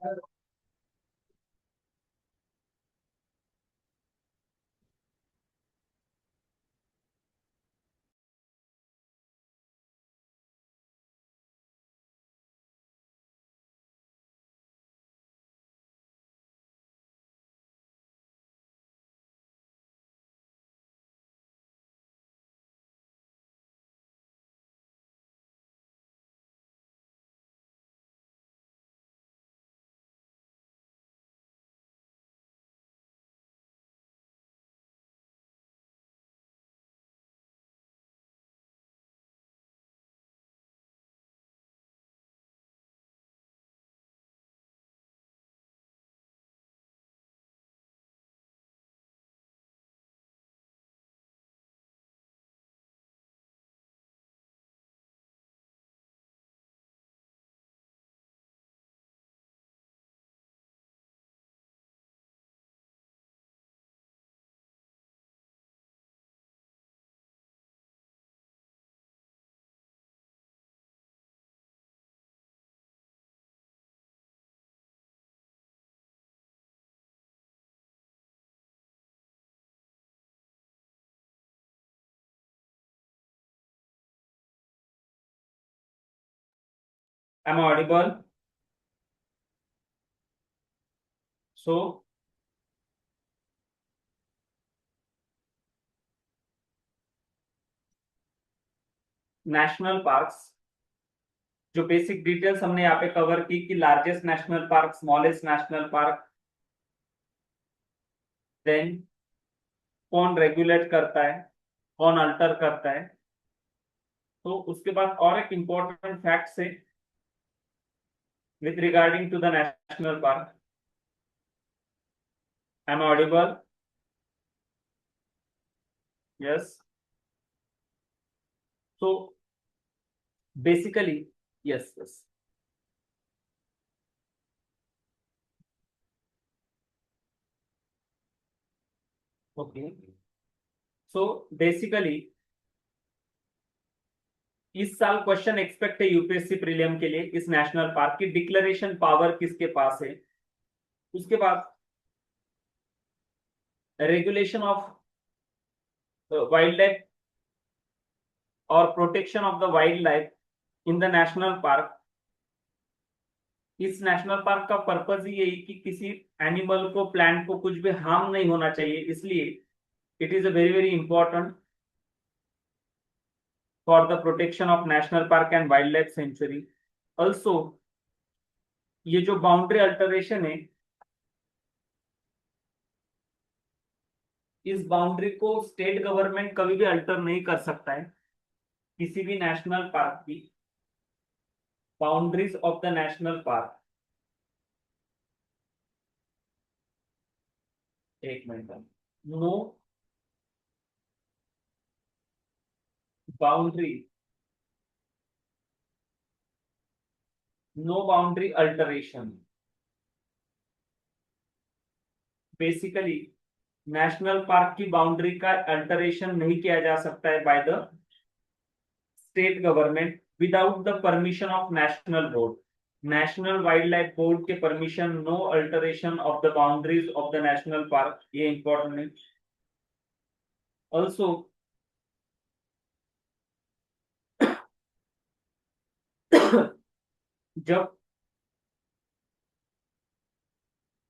Am I audible? So national parks, जो बेसिक डिटेल्स हमने यहाँ पे कवर की कि largest national park, smallest national park, then कौन रेगुलेट करता है, कौन अल्टर करता है। तो उसके बाद और एक इंपॉर्टेंट फैक्ट है with regarding to the national park. Am audible? Yes. So basically, yes yes, okay. So basically इस साल क्वेश्चन एक्सपेक्ट है यूपीएससी प्रीलियम के लिए, इस नेशनल पार्क की डिक्लेरेशन पावर किसके पास है। उसके बाद रेगुलेशन ऑफ वाइल्ड लाइफ और protection of the wild life in the national park. इस नेशनल पार्क का पर्पज ही यही कि किसी एनिमल को, प्लांट को कुछ भी हार्म नहीं होना चाहिए, इसलिए it is a very very important for the protection of national park and wild life sanctuary. Also ये जो बाउंड्री अल्टरेशन है, इस बाउंड्री को स्टेट गवर्नमेंट कभी भी अल्टर नहीं कर सकता है। किसी भी नेशनल पार्क की boundaries of the national park, एक minute, no boundary, no boundary alteration. Basically national park की बाउंड्री का अल्टरेशन नहीं किया जा सकता है by the state government without the permission of national board. National wild life board के permission, no alteration of the boundaries of the national park, ये important है। ऑल्सो जब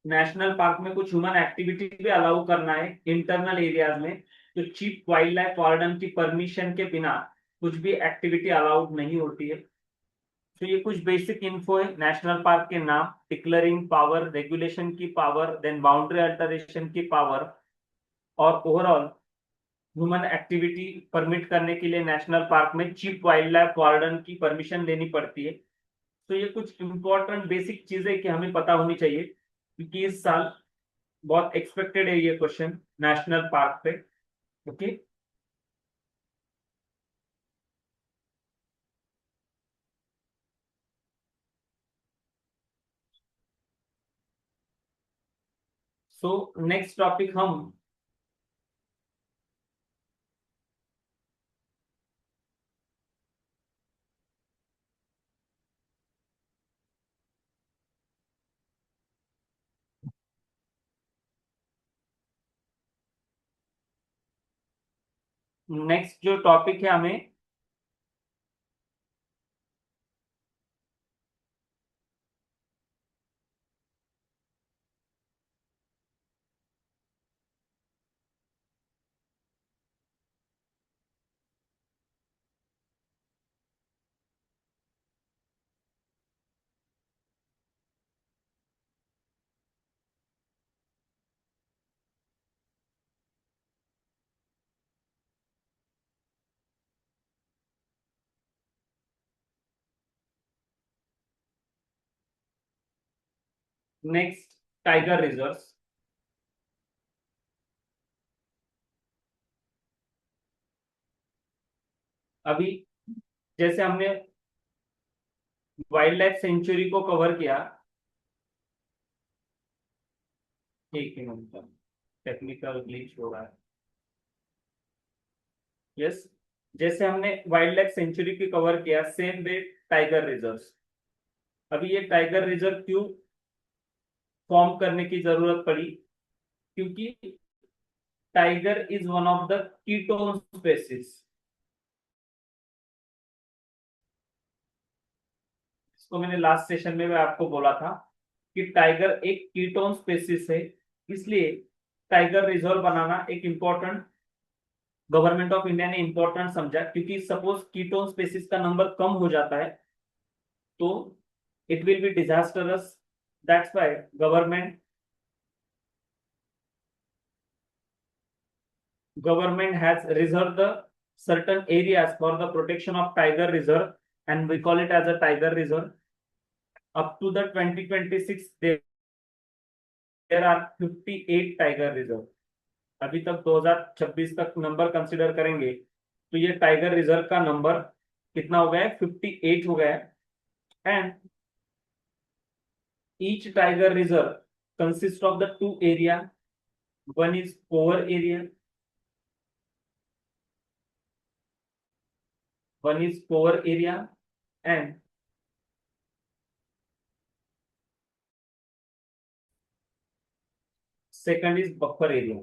नेशनल पार्क में कुछ ह्यूमन एक्टिविटी भी अलाउ करना है internal areas में, तो चीफ वाइल्ड लाइफ वार्डन की परमिशन के बिना कुछ भी एक्टिविटी अलाउड नहीं होती है। तो ये कुछ बेसिक इन्फो है नेशनल पार्क के नाम, डिक्लेयरिंग पावर, रेगुलेशन की पावर, देन बाउंड्री अल्टरेशन की पावर, और ओवरऑल ह्यूमन एक्टिविटी परमिट करने के लिए नेशनल पार्क में चीफ वाइल्ड लाइफ वार्डन की परमिशन लेनी पड़ती है। तो ये कुछ इंपॉर्टेंट बेसिक चीजें कि हमें पता होनी चाहिए, क्योंकि इस साल बहुत एक्सपेक्टेड है ये क्वेश्चन नेशनल पार्क पे। ओके। सो नेक्स्ट टॉपिक हम नेक्स्ट जो टॉपिक है हमें, नेक्स्ट टाइगर रिजर्व्स। अभी जैसे हमने वाइल्ड लाइफ सेंचुरी को कवर किया, एक मिनट, टेक्निकल ग्लिच हो रहा है। यस, जैसे हमने वाइल्ड लाइफ सेंचुरी की कवर किया, सेम वे टाइगर रिजर्व्स। अभी ये टाइगर रिजर्व क्यों फॉर्म करने की जरूरत पड़ी? क्योंकि tiger is one of the keystone species. इसको मैंने लास्ट सेशन में भी आपको बोला था कि टाइगर एक कीटोन स्पेसिस है, इसलिए टाइगर रिजर्व बनाना एक इम्पोर्टेंट, गवर्नमेंट ऑफ इंडिया ने इंपॉर्टेंट समझा। क्योंकि सपोज कीटोन स्पेसिस का नंबर कम हो जाता है तो it will be disastrous. That's why government has reserved the certain areas for the protection of tiger reserve, and we call it as a tiger reserve. Up to the 2026 there are 58 tiger reserve। अभी तक 2026 तक number consider करेंगे तो ये tiger reserve का number कितना हो गया है? 58 हो गया है। And each tiger reserve consist of the two area, one is core area, one is core area and second is buffer area.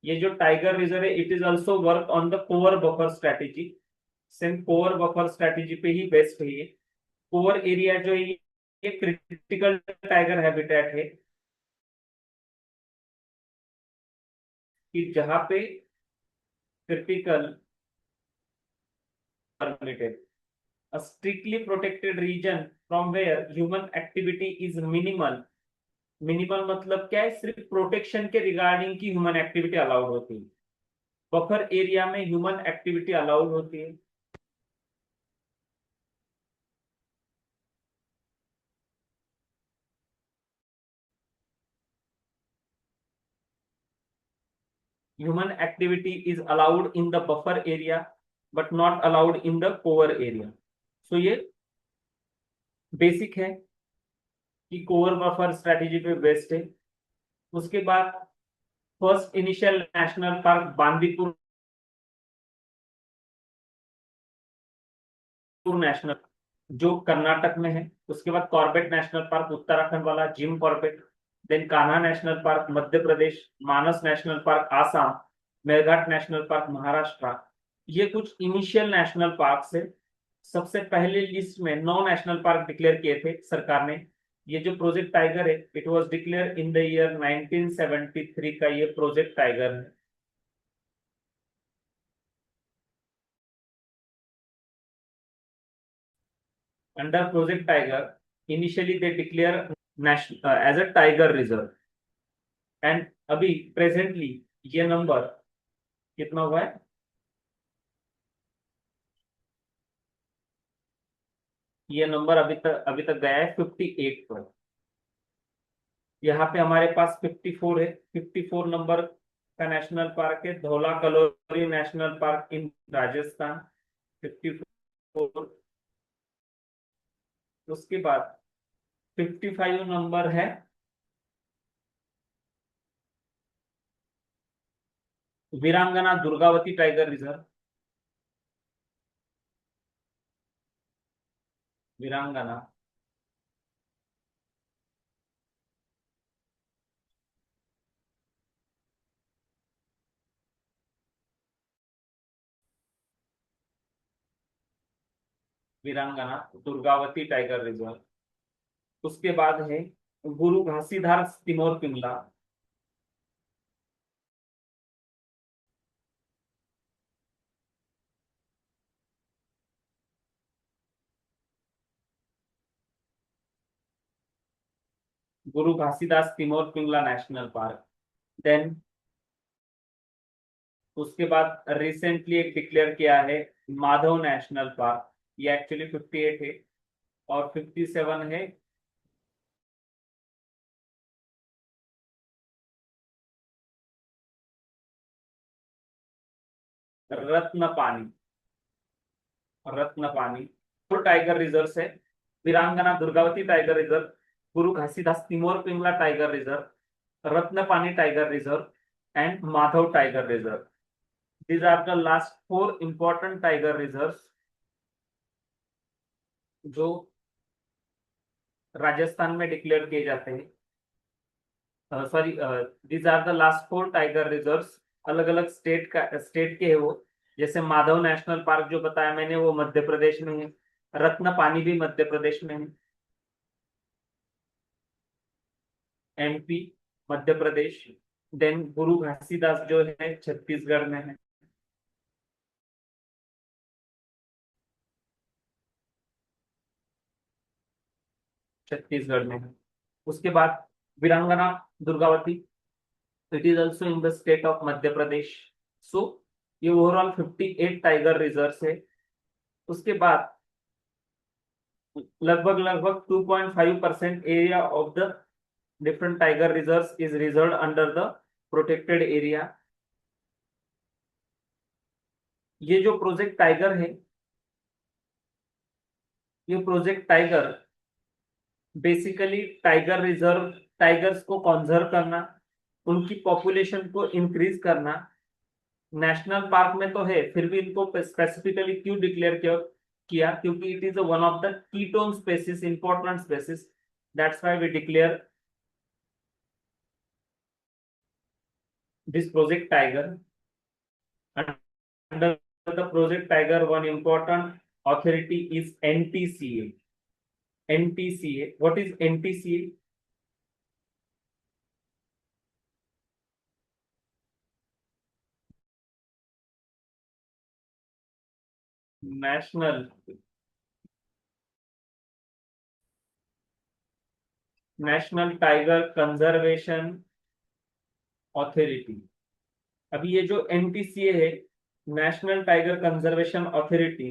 ये जो टाइगर रिजर्व है, it is also work on the core buffer strategy. सिर्फ core buffer strategy पे ही based है ये। Cover area जो है ये क्रिटिकल टाइगर हैबिटेट है, कि जहां पे critical permitted, a strictly protected region from where human activity is minimal। Minimal मतलब क्या है? सिर्फ प्रोटेक्शन के रिगार्डिंग की ह्यूमन एक्टिविटी अलाउड होती है। बफर एरिया में ह्यूमन एक्टिविटी अलाउड होती है। Human activity is allowed in the buffer area but not allowed in the cover area। So ये बेसिक है कि कोवर बफर स्ट्रेटेजी पे बेस्ड है। उसके बाद first initial national park Bandipur national, जो कर्नाटक में है। उसके बाद कॉर्बेट नेशनल पार्क उत्तराखंड वाला, Jim Corbett. Then Kanha national park Madhya Pradesh, Manas national park Assam, Melghat national park Maharashtra. ये कुछ इनिशियल नेशनल पार्क है। सबसे पहले लिस्ट में 9 नेशनल पार्क डिक्लेयर किए थे सरकार ने। ये जो प्रोजेक्ट टाइगर है, it was declare in the year 1973 का ये प्रोजेक्ट टाइगर है। Under project tiger initially they declare national as a tiger reserve. And अभी प्रेजेंटली ये नंबर कितना हुआ है? ये नंबर अभी तक गया है 58 पर। यहाँ पे हमारे पास 54 है। 54 नंबर का नेशनल पार्क है धौला कलोरी नेशनल पार्क इन राजस्थान, 54। उसके बाद 55 नंबर है वीरांगना दुर्गावती टाइगर रिजर्व। वीरांगना वीरांगना दुर्गावती टाइगर रिजर्व। उसके बाद है गुरु Ghasidas Tamor Pingla. Guru Ghasidas Tamor Pingla national park. Then उसके बाद रिसेंटली एक डिक्लेयर किया है माधव नेशनल पार्क। ये एक्चुअली 58 है और 57 है रत्न पानी। रत्न पानी तो टाइगर रिजर्व है। वीरांगना Durgavati tiger reserve, Guru Ghasidas Tamor Pingla tiger reserve, Ratapani tiger reserve and Madhav tiger reserve. These are the last four important tiger reserves जो राजस्थान में डिक्लेयर किए जाते हैं। Sorry, these are the last four tiger reserves. अलग अलग स्टेट के है वो। जैसे माधव नेशनल पार्क जो बताया मैंने वो मध्य प्रदेश में है। रत्न पानी भी मध्य प्रदेश में है। एमपी, मध्य प्रदेश। देन गुरु घासीदास जो है छत्तीसगढ़ में है। छत्तीसगढ़ में है। उसके बाद Veerangana Durgavati, it is also in the state of Madhya Pradesh. So ये ओवरऑल 58 टाइगर रिजर्व है। उसके बाद लगभग लगभग 2.5% area of the different tiger reserve is reserve under the protected area. ये जो प्रोजेक्ट टाइगर है, ये project tiger basically tiger reserve, tigers को कंजर्व करना, उनकी पॉपुलेशन को इंक्रीज करना। नेशनल पार्क में तो है, फिर भी इनको स्पेसिफिकली क्यों डिक्लेयर किया, क्योंकि it is one of the keystone species, important species. That's why we declare this project tiger. Under the project tiger, one important authority is NTCA. NTCA, what is NTCA? National national tiger conservation authority. अभी ये जो NTCA है, national tiger conservation authority,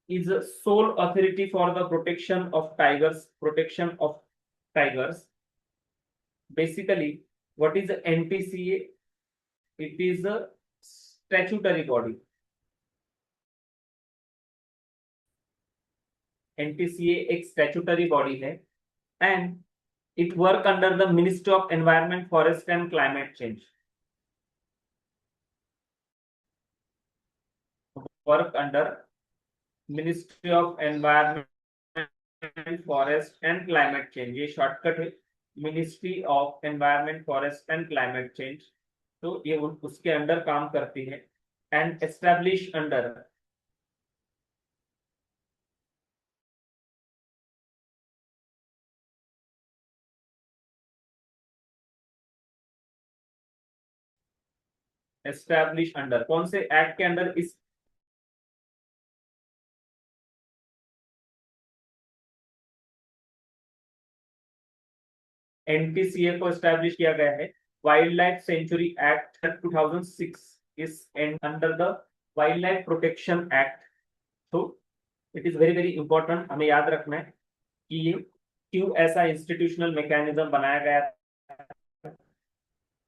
is a sole authority for the protection of tigers, protection of tigers. Basically, what is the NTCA? It is a statutory body. NTCA एक statutory body है and it work under the Ministry of Environment, Forest and Climate Change. Work under Ministry of Environment, Forest and Climate Change. ये shortcut है, Ministry of Environment, Forest and Climate Change। तो ये उसके under काम करती है and establish under establish under कौन से एक्ट के अंडर इस एनटीसीए को एस्टैब्लिश किया गया है? Wild life sanctuary act 2006 is under the wild life protection act. तो it is very very important, हमें याद रखना है कि ये क्यों ऐसा इंस्टीट्यूशनल मैकेनिज्म बनाया गया था,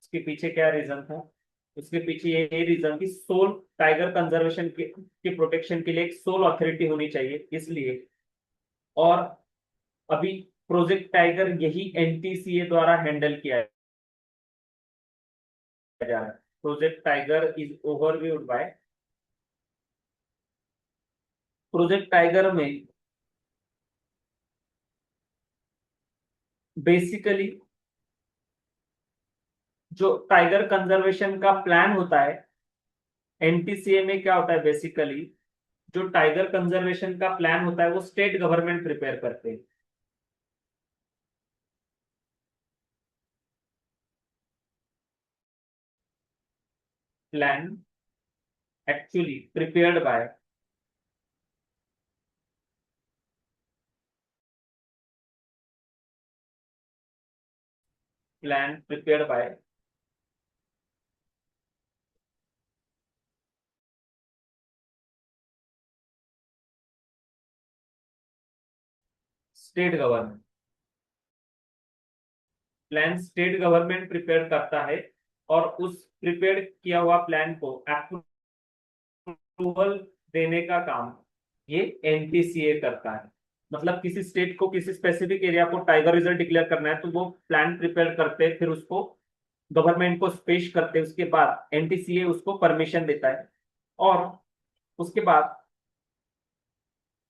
उसके पीछे क्या रीजन था। उसके पीछे ये रीजन कि सोल टाइगर कंजर्वेशन के प्रोटेक्शन के लिए एक सोल अथॉरिटी होनी चाहिए, इसलिए। और अभी प्रोजेक्ट टाइगर यही एनटीसीए द्वारा हैंडल किया जा रहा है। Project tiger is overviewed by, project tiger में बेसिकली जो टाइगर कंजर्वेशन का प्लान होता है, एनटीसीए में क्या होता है बेसिकली, जो टाइगर कंजर्वेशन का प्लान होता है वो स्टेट गवर्नमेंट प्रिपेयर करते हैं। Plan actually prepared by plan prepared by state government. Plan state government prepare करता है और उस प्रिपेयर किया हुआ प्लान को अप्रूवल देने का काम ये एनपीसीए करता है। मतलब किसी स्टेट को किसी स्पेसिफिक एरिया को टाइगर रिजर्व डिक्लेयर करना है तो वो प्लान प्रिपेयर करते हैं, फिर उसको गवर्नमेंट को पेश करते हैं, उसके बाद एनटीसीए उसको परमिशन देता है। और उसके बाद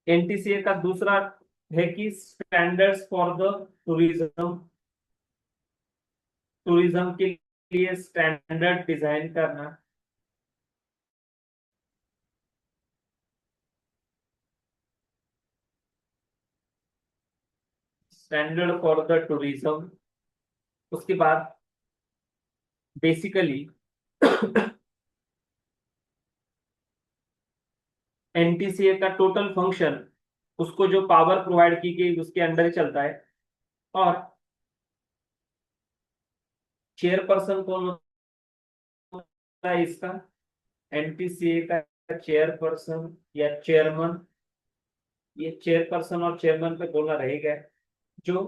एनटीसीए का दूसरा है कि standards for the tourism, tourism के लिए स्टैंडर्ड डिजाइन करना। Standard for the tourism. उसके बाद बेसिकली एनटीसीए का टोटल फंक्शन, उसको जो पावर प्रोवाइड की गई उसके अंडर ही चलता है। और चेयरपर्सन कौन होता है इसका? एनटीसीए का चेयरपर्सन या चेयरमैन, ये चेयरपर्सन और चेयरमैन पे बोलना रहेगा। जो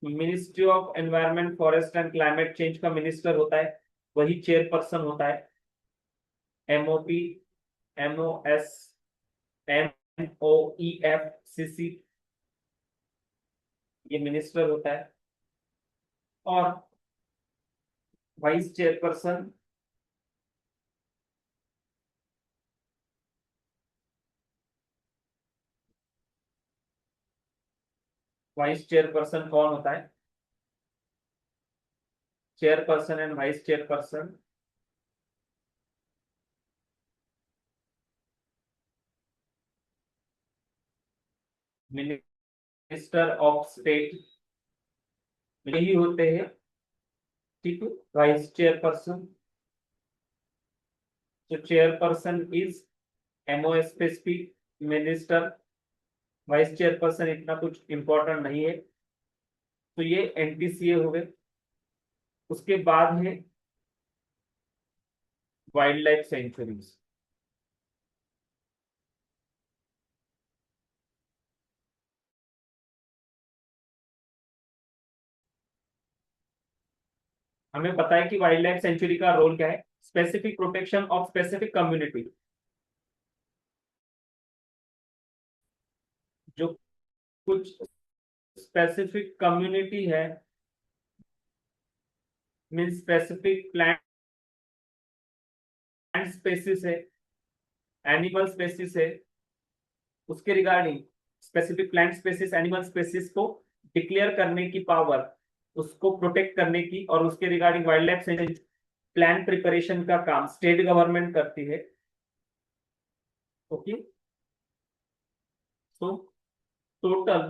ministry of environment forest and climate change का मिनिस्टर होता है, वही चेयरपर्सन होता है। एमओपी, एमओएस, एमओईएफसीसी, ये मिनिस्टर होता है। और वाइस चेयरपर्सन, वाइस चेयरपर्सन कौन होता है? Chairperson and vice chairperson minister of state यही होते हैं। ठीक है, वाइस चेयरपर्सन, जो chairperson is MOSP minister, vice chairperson इतना कुछ इंपॉर्टेंट नहीं है। तो ये एनटीसीए हो गए। उसके बाद है वाइल्ड लाइफ सेंचुरीज। हमें पता है कि वाइल्ड लाइफ सेंचुरी का रोल क्या है, specific protection of specific community. जो कुछ स्पेसिफिक कम्युनिटी है, मीन स्पेसिफिक प्लांट स्पेसिस है, एनिमल स्पेसिस है, उसके regarding specific plant species animal species को डिक्लेयर करने की पावर, उसको प्रोटेक्ट करने की, और उसके regarding wild life sanctuary plan preparation का काम स्टेट गवर्नमेंट करती है। ओके, तो टोटल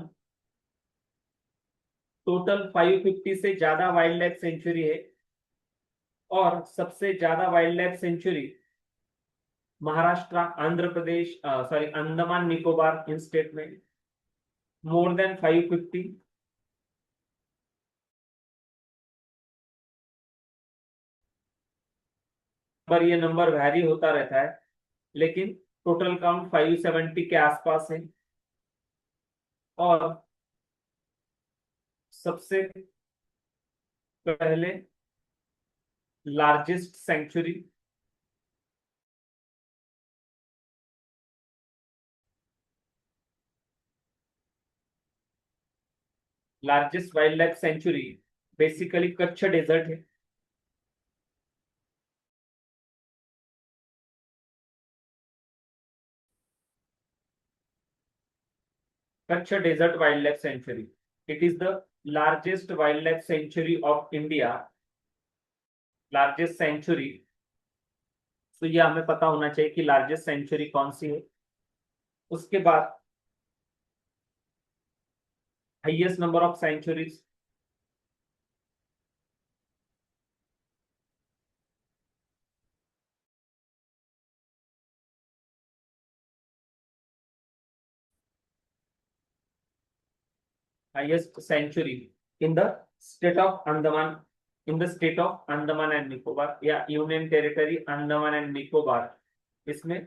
टोटल 550 से ज्यादा वाइल्ड लाइफ सेंचुरी है। और सबसे ज्यादा wild life sanctuary Maharashtra, Andhra Pradesh, sorry Andaman Nicobar इन स्टेट में, मोर देन 550। पर ये नंबर वैरी होता रहता है, लेकिन टोटल काउंट 570 के आसपास है। और सबसे पहले largest sanctuary, largest wild life sanctuary basically Kutch desert है। Kutch desert wild life sanctuary, it is the largest wild life sanctuary of India, largest sanctuary तो ये हमें पता होना चाहिए कि लार्जेस्ट सेंचुरी कौन सी है। उसके बाद highest number of sanctuaries, highest century in the state of Andaman, in the state of Andaman and Nicobar या union territory Andaman and Nicobar, इसमें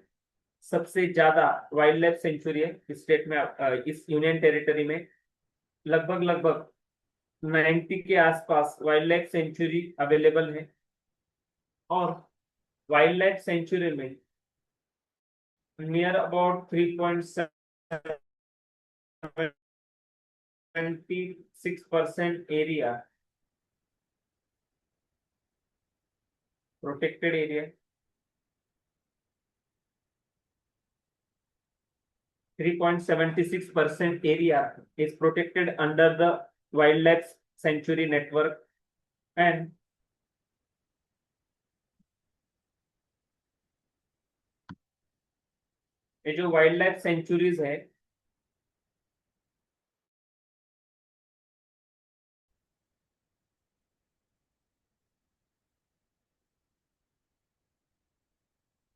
सबसे ज्यादा वाइल्ड लाइफ सेंचुरी है इस स्टेट में, इस यूनियन टेरिटरी में लगभग लगभग 90 के आसपास वाइल्ड लाइफ सेंचुरी अवेलेबल है। और वाइल्ड लाइफ सेंचुरी में near about 3.76% area protected area, 3.76% area is protected under the wildlife sanctuary network, and ये जो वाइल्ड लाइफ सेंचुरीज है,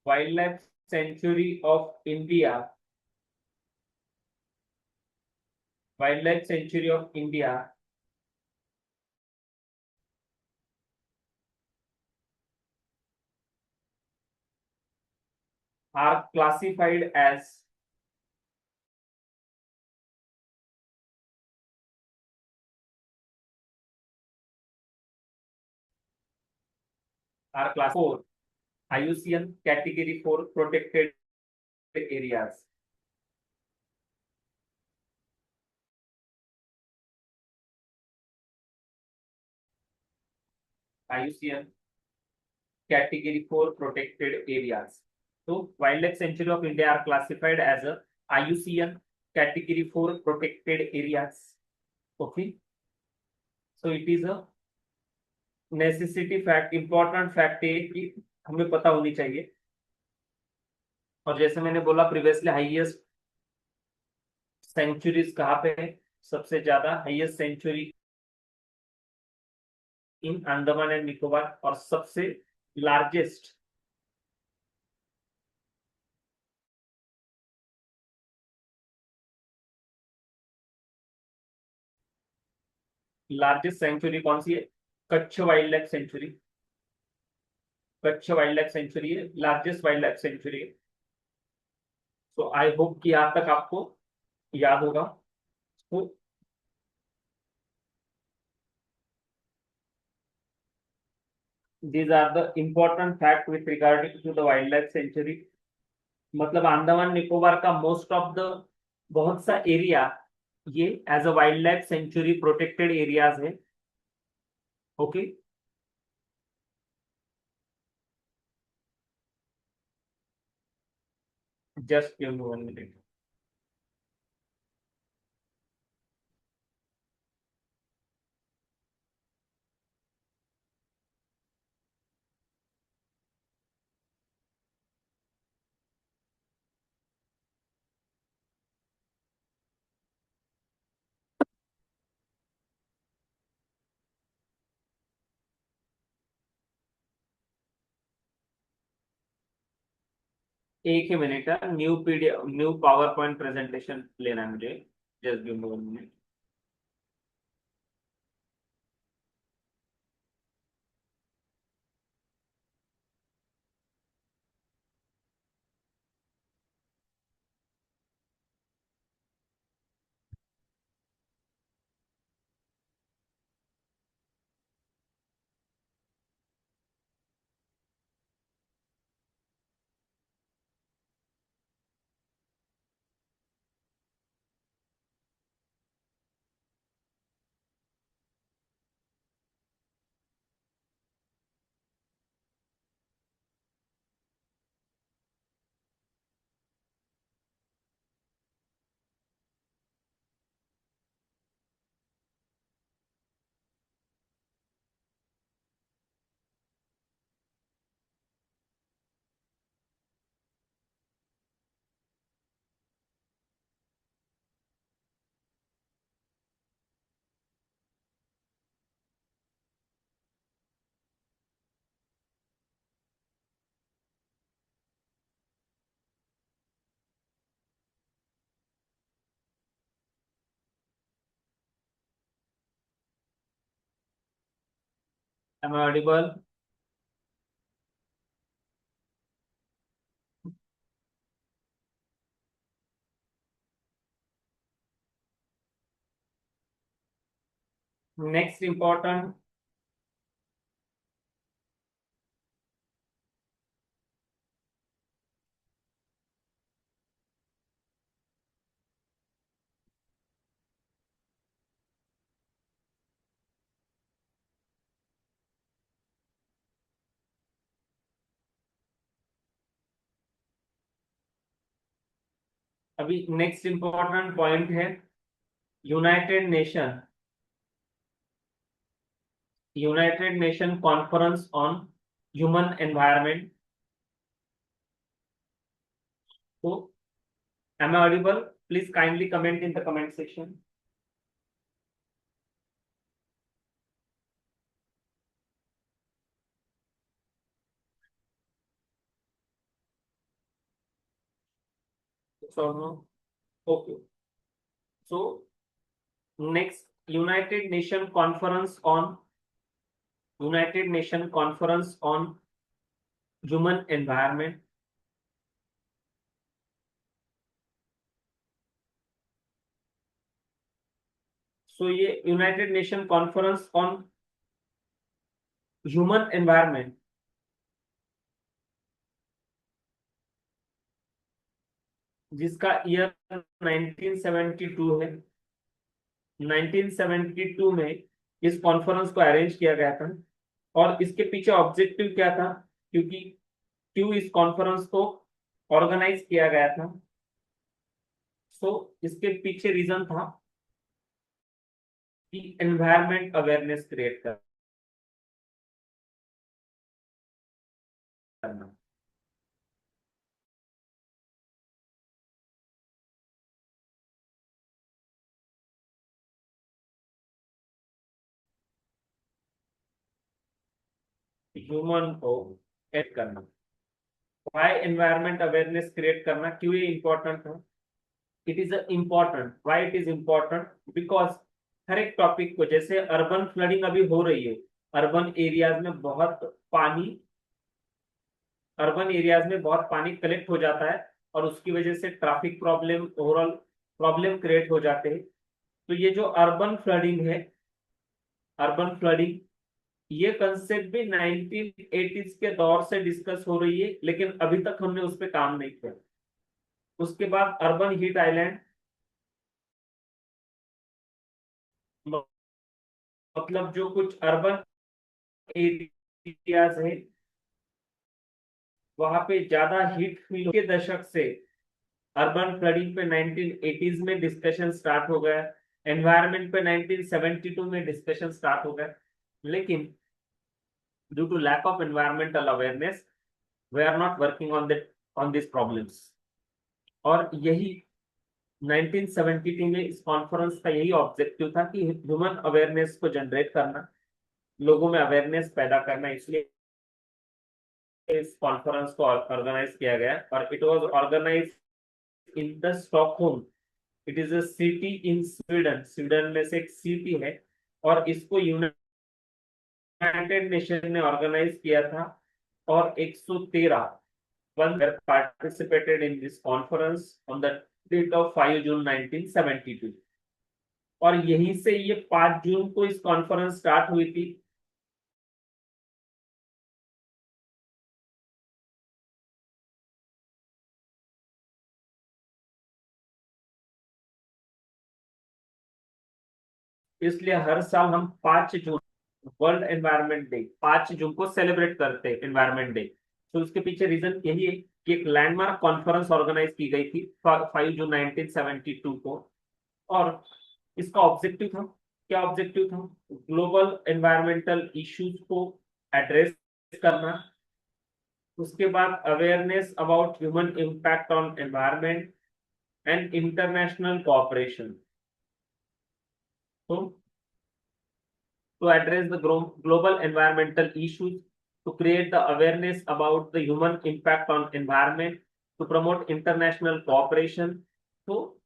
wild life sanctuary of India, wild life sanctuary of India are classified as, are class 4 IUCN category 4 protected areas. IUCN category 4 protected areas. So wildlife sanctuary of India are classified as a IUCN category 4 protected areas. Okay, so it is a necessity fact, important fact है कि हमें पता होनी चाहिए। और जैसे मैंने बोला प्रीवियसली, हाईएस्ट सेंचुरीज कहाँ पे है, सबसे ज्यादा highest sanctuary in Andaman and Nicobar, और सबसे लार्जेस्ट लार्जेस्ट सेंचुरी कौन सी है, Kutch wild life sanctuary, Kutch wild life sanctuary है, लार्जेस्ट वाइल्ड लाइफ सेंचुरी है। तो आई होप कि यहाँ तक आपको याद होगा। तो these are the important fact with regarding to the wildlife sanctuary। मतलब अंडमान निकोबार का मोस्ट ऑफ द, बहुत सा एरिया ये as a wild life sanctuary protected areas है। Okay, just give me 1 minute. एक ही मिनट है, new PDF, new power point presentation लेना है मुझे, just give me 1 minute. Am I audible? Next important, अभी नेक्स्ट इंपॉर्टेंट पॉइंट है United nation conference on human environment. तो am I audible? Please kindly comment in the comment section. So no. Okay. So next, United Nation Conference on Human Environment. So ये United nation conference on human environment, जिसका year 1972 है. 1972 में इस conference को arrange किया गया था. और इसके पीछे ऑब्जेक्टिव क्या था, क्योंकि क्यों इस कॉन्फ्रेंस को ऑर्गेनाइज किया गया था. सो इसके पीछे रीजन था कि एनवायरमेंट अवेयरनेस क्रिएट करना. ह्यूमन को एड करना. व्हाई एनवायरमेंट अवेयरनेस क्रिएट करना, क्यों ये इंपॉर्टेंट है. It is important. Why it is important, because हर एक टॉपिक को, जैसे अर्बन फ्लडिंग अभी हो रही है, अर्बन एरियाज में बहुत पानी अर्बन एरियाज में बहुत पानी कलेक्ट हो जाता है और उसकी वजह से traffic problem, overall problem create हो जाते हैं. तो ये जो अर्बन फ्लडिंग, ये कंसेप्ट भी 1980s के दौर से डिस्कस हो रही है, लेकिन अभी तक हमने उस पर काम नहीं किया. उसके बाद अर्बन हीट आइलैंड, मतलब जो कुछ अर्बन एरियाज है वहां पे ज्यादा हीट फील के दशक से अर्बन फ्लडिंग पे 1980s में डिस्कशन स्टार्ट हो गया. एनवायरनमेंट पे 1972 में डिस्कशन स्टार्ट हो गया. लेकिन due to lack of environmental awareness we are not working on this problems. और यही 1972 में इस कॉन्फ्रेंस का यही ऑब्जेक्टिव था कि ह्यूमन अवेयरनेस को जनरेट करना, लोगों में अवेयरनेस पैदा करना. इसलिए इस कॉन्फ्रेंस को ऑर्गेनाइज किया गया और it was organise in the Stockholm. It is a city in Sweden. Sweden में से एक सिटी है और इसको यूनाइटेड नेशन ने ऑर्गेनाइज किया था. और 113 one participated in this conference on the date of 5 जून 1972. और यहीं से ये 5 जून को इस कॉन्फ्रेंस स्टार्ट हुई थी. इसलिए हर साल हम 5 जून, वर्ल्ड एनवायरनमेंट डे, 5 जून को सेलिब्रेट करते हैं एनवायरनमेंट डे. तो उसके पीछे रीजन यही है कि एक लैंडमार्क कॉन्फ्रेंस ऑर्गेनाइज की गई थी 5 जून 1972 को. और इसका ऑब्जेक्टिव था, क्या ऑब्जेक्टिव था, ग्लोबल एनवायरमेंटल इश्यूज को एड्रेस करना. उसके बाद awareness about human impact on environment and international cooperation. तो to address the global environmental issues, to create the awareness about the human impact on environment, to promote international cooperation. So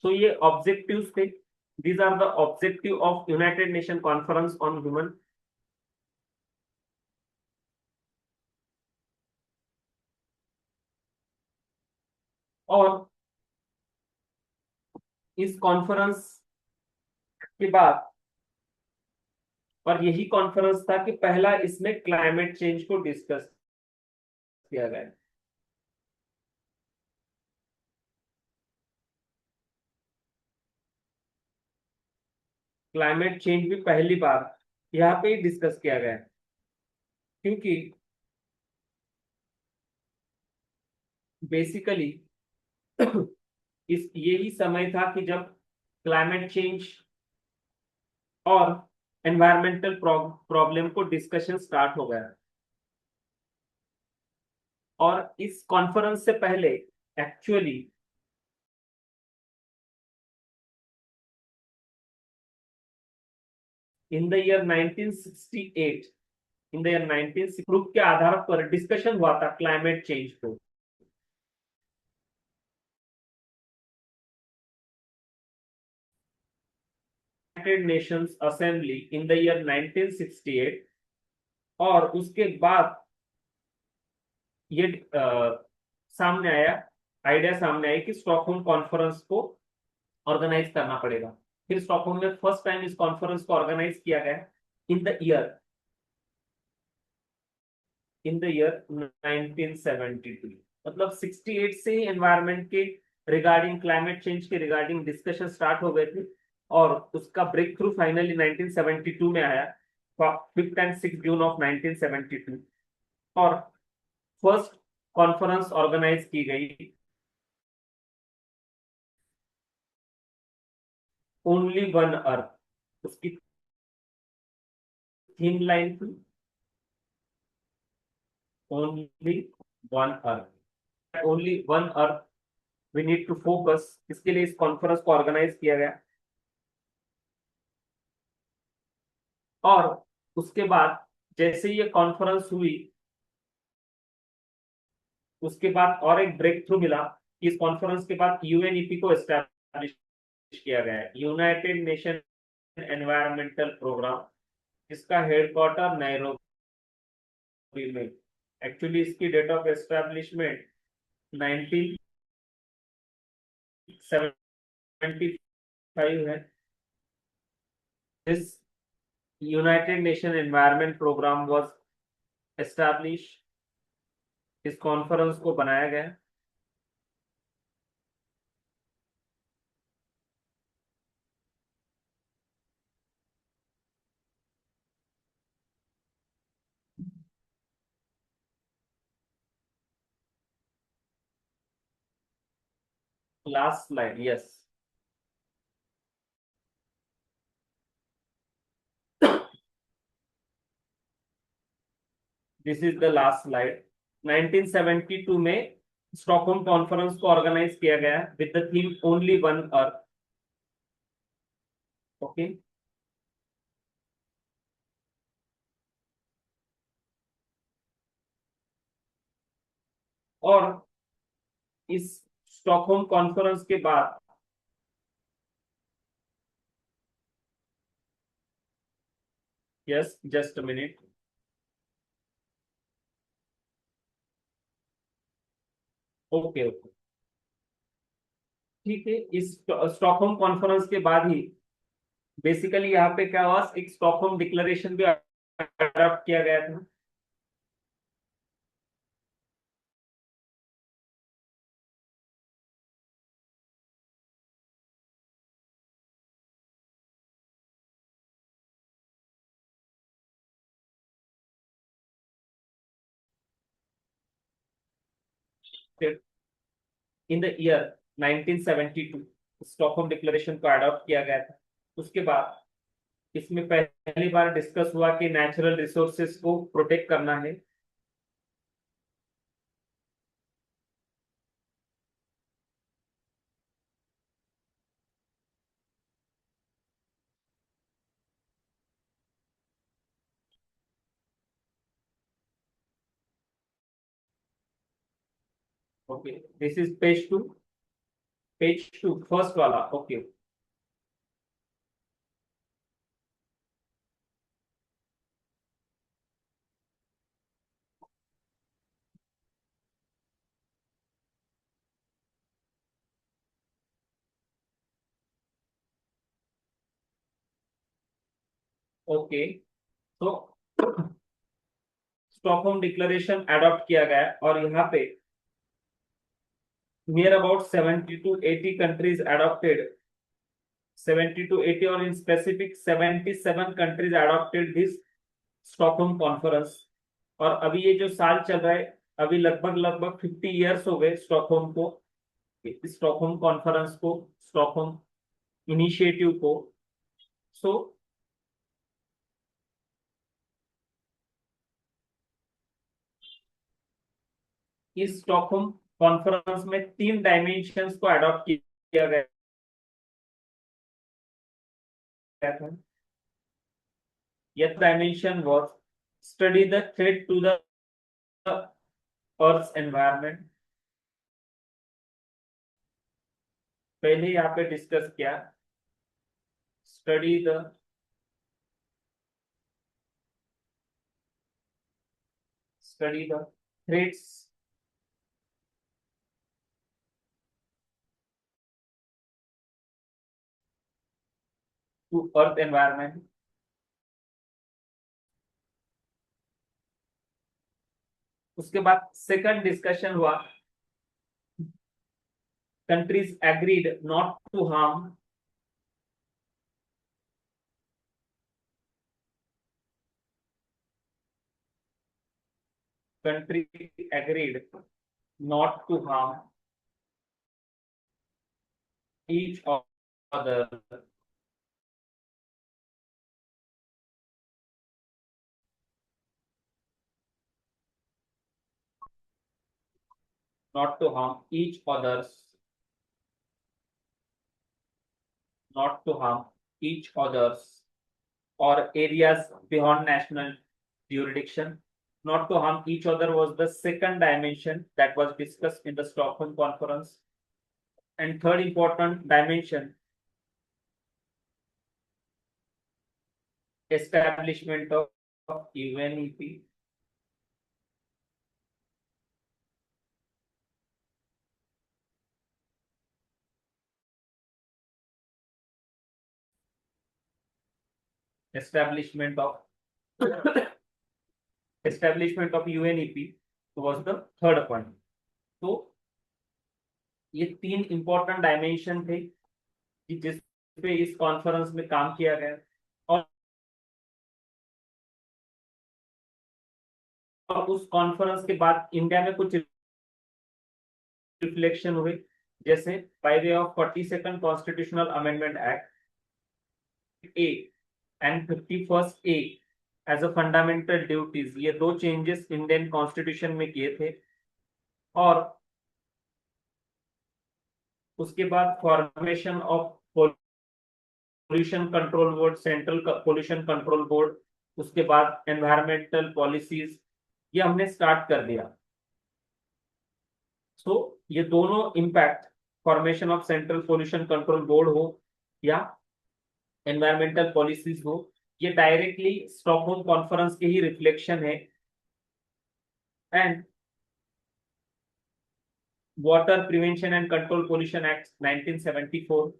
तो ये objectives थे. These are the objective of United nation conference on human. और इस conference के बाद, और यही conference था कि पहला इसमें क्लाइमेट चेंज को डिस्कस किया गया. क्लाइमेट चेंज भी पहली बार यहाँ पे ही डिस्कस किया गया है, क्योंकि बेसिकली इस यही समय था कि जब क्लाइमेट चेंज और एनवायरमेंटल प्रॉब्लम को डिस्कशन स्टार्ट हो गया. और इस कॉन्फ्रेंस से पहले actually in the year 1968, in the year 1960 group के आधार पर डिस्कशन हुआ था क्लाइमेट चेंज को. United Nations assembly in the year 1968. और उसके बाद ये सामने आया, आइडिया सामने आया कि स्टॉकहोम कॉन्फ्रेंस को ऑर्गेनाइज करना पड़ेगा. फिर स्टॉकहोम में फर्स्ट टाइम इस कॉन्फ्रेंस को ऑर्गेनाइज किया गया इन the year in the year 1972. मतलब 68 से ही एनवायरनमेंट के रिगार्डिंग, क्लाइमेट चेंज के रिगार्डिंग डिस्कशन स्टार्ट हो गए थे. और उसका ब्रेक थ्रू फाइनली 1972 में आया, 5 और 6 जून ऑफ 1972. और फर्स्ट कॉन्फ्रेंस ऑर्गेनाइज की गई. ओनली वन अर्थ उसकी थीम लाइन थी. Only one earth, only one earth we need to focus. इसके लिए इस कॉन्फ्रेंस को ऑर्गेनाइज किया गया. और उसके बाद जैसे ये कॉन्फ्रेंस हुई, उसके बाद और एक ब्रेक थ्रू मिला. इस कॉन्फ्रेंस के बाद यूएनईपी को एस्टैब्लिश किया गया है, यूनाइटेड नेशन एनवायरमेंटल प्रोग्राम, जिसका हेडक्वार्टर नैरोबी में. एक्चुअली इसकी डेट ऑफ एस्टैब्लिशमेंट 1975 है. This United Nation environment programme was establish. इस कॉन्फ्रेंस को बनाया गया. Last slide, yes. This is the last slide. 1972 में स्टॉकहोम कॉन्फ्रेंस को ऑर्गेनाइज किया गया with the theme only one earth. Okay. और इस स्टॉकहोम कॉन्फ्रेंस के बाद, yes just a minute. Okay okay, ठीक है. इस स्टॉकहोम कॉन्फ्रेंस के बाद ही बेसिकली यहाँ पे क्या हुआ, एक स्टॉकहोम डिक्लेरेशन भी अडॉप्ट किया गया था. इन द ईयर 1972 स्टॉकहोम डिक्लेरेशन को अडॉप्ट किया गया था. उसके बाद इसमें पहली बार डिस्कस हुआ कि नेचुरल रिसोर्सेस को प्रोटेक्ट करना है. Okay, this is page 2. Page 2 first वाला, ओके। ओके, तो स्टॉकहोम डिक्लेरेशन अडॉप्ट किया गया है और यहाँ पे near about 70 to 80 countries adopted, 70 to 80 और in specific 77 countries adopted this Stockholm conference. और अभी ये जो साल चल रहा है, अभी लगभग लगभग 50 इयर्स हो गए स्टॉकहोम को, स्टॉकहोम कॉन्फ्रेंस को, स्टॉकहोम इनिशिएटिव को। सो इस स्टॉकहोम कॉन्फ्रेंस में 3 डायमेंशंस को अडॉप्ट किया गया था। Yet dimension was study the threat to the Earth's environment। पहले यहाँ पे डिस्कस किया, study the threats to earth environment. उसके बाद सेकंड डिस्कशन हुआ, countries agreed not to harm countries agreed not to harm each other, not to harm each others, not to harm each others or areas beyond national jurisdiction. Not to harm each other was the second dimension that was discussed in the Stockholm Conference. And third important dimension, establishment of UNEP. Establishment of establishment of UNEP was the third point. तो ये 3 important dimension थे कि जिस पे इस conference में काम किया गया। और उस कॉन्फ्रेंस के बाद इंडिया में कुछ रिफ्लेक्शन हुए, जैसे by way of 42nd constitutional amendment act A and 51st A as a fundamental duties, ये 2 चेंजेस इंडियन कॉन्स्टिट्यूशन में किए थे। और उसके बाद formation of pollution control board, central pollution control board, उसके बाद एनवायरमेंटल पॉलिसीज, ये हमने स्टार्ट कर दिया। सो ये दोनों impact, formation of central pollution control board हो या एनवायरमेंटल पॉलिसीज हो, ये डायरेक्टली स्टॉकहोम कॉन्फ्रेंस के ही रिफ्लेक्शन है। And water prevention and control pollution act 1974,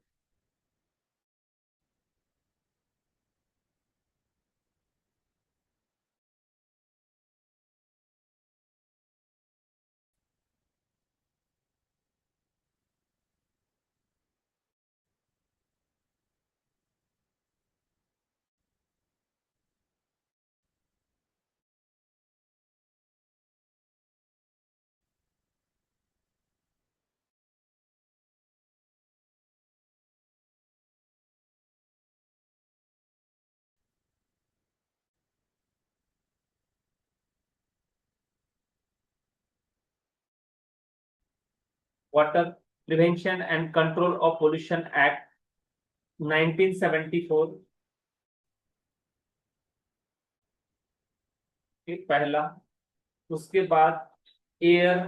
water prevention and control of pollution act 1974 पहला। उसके बाद air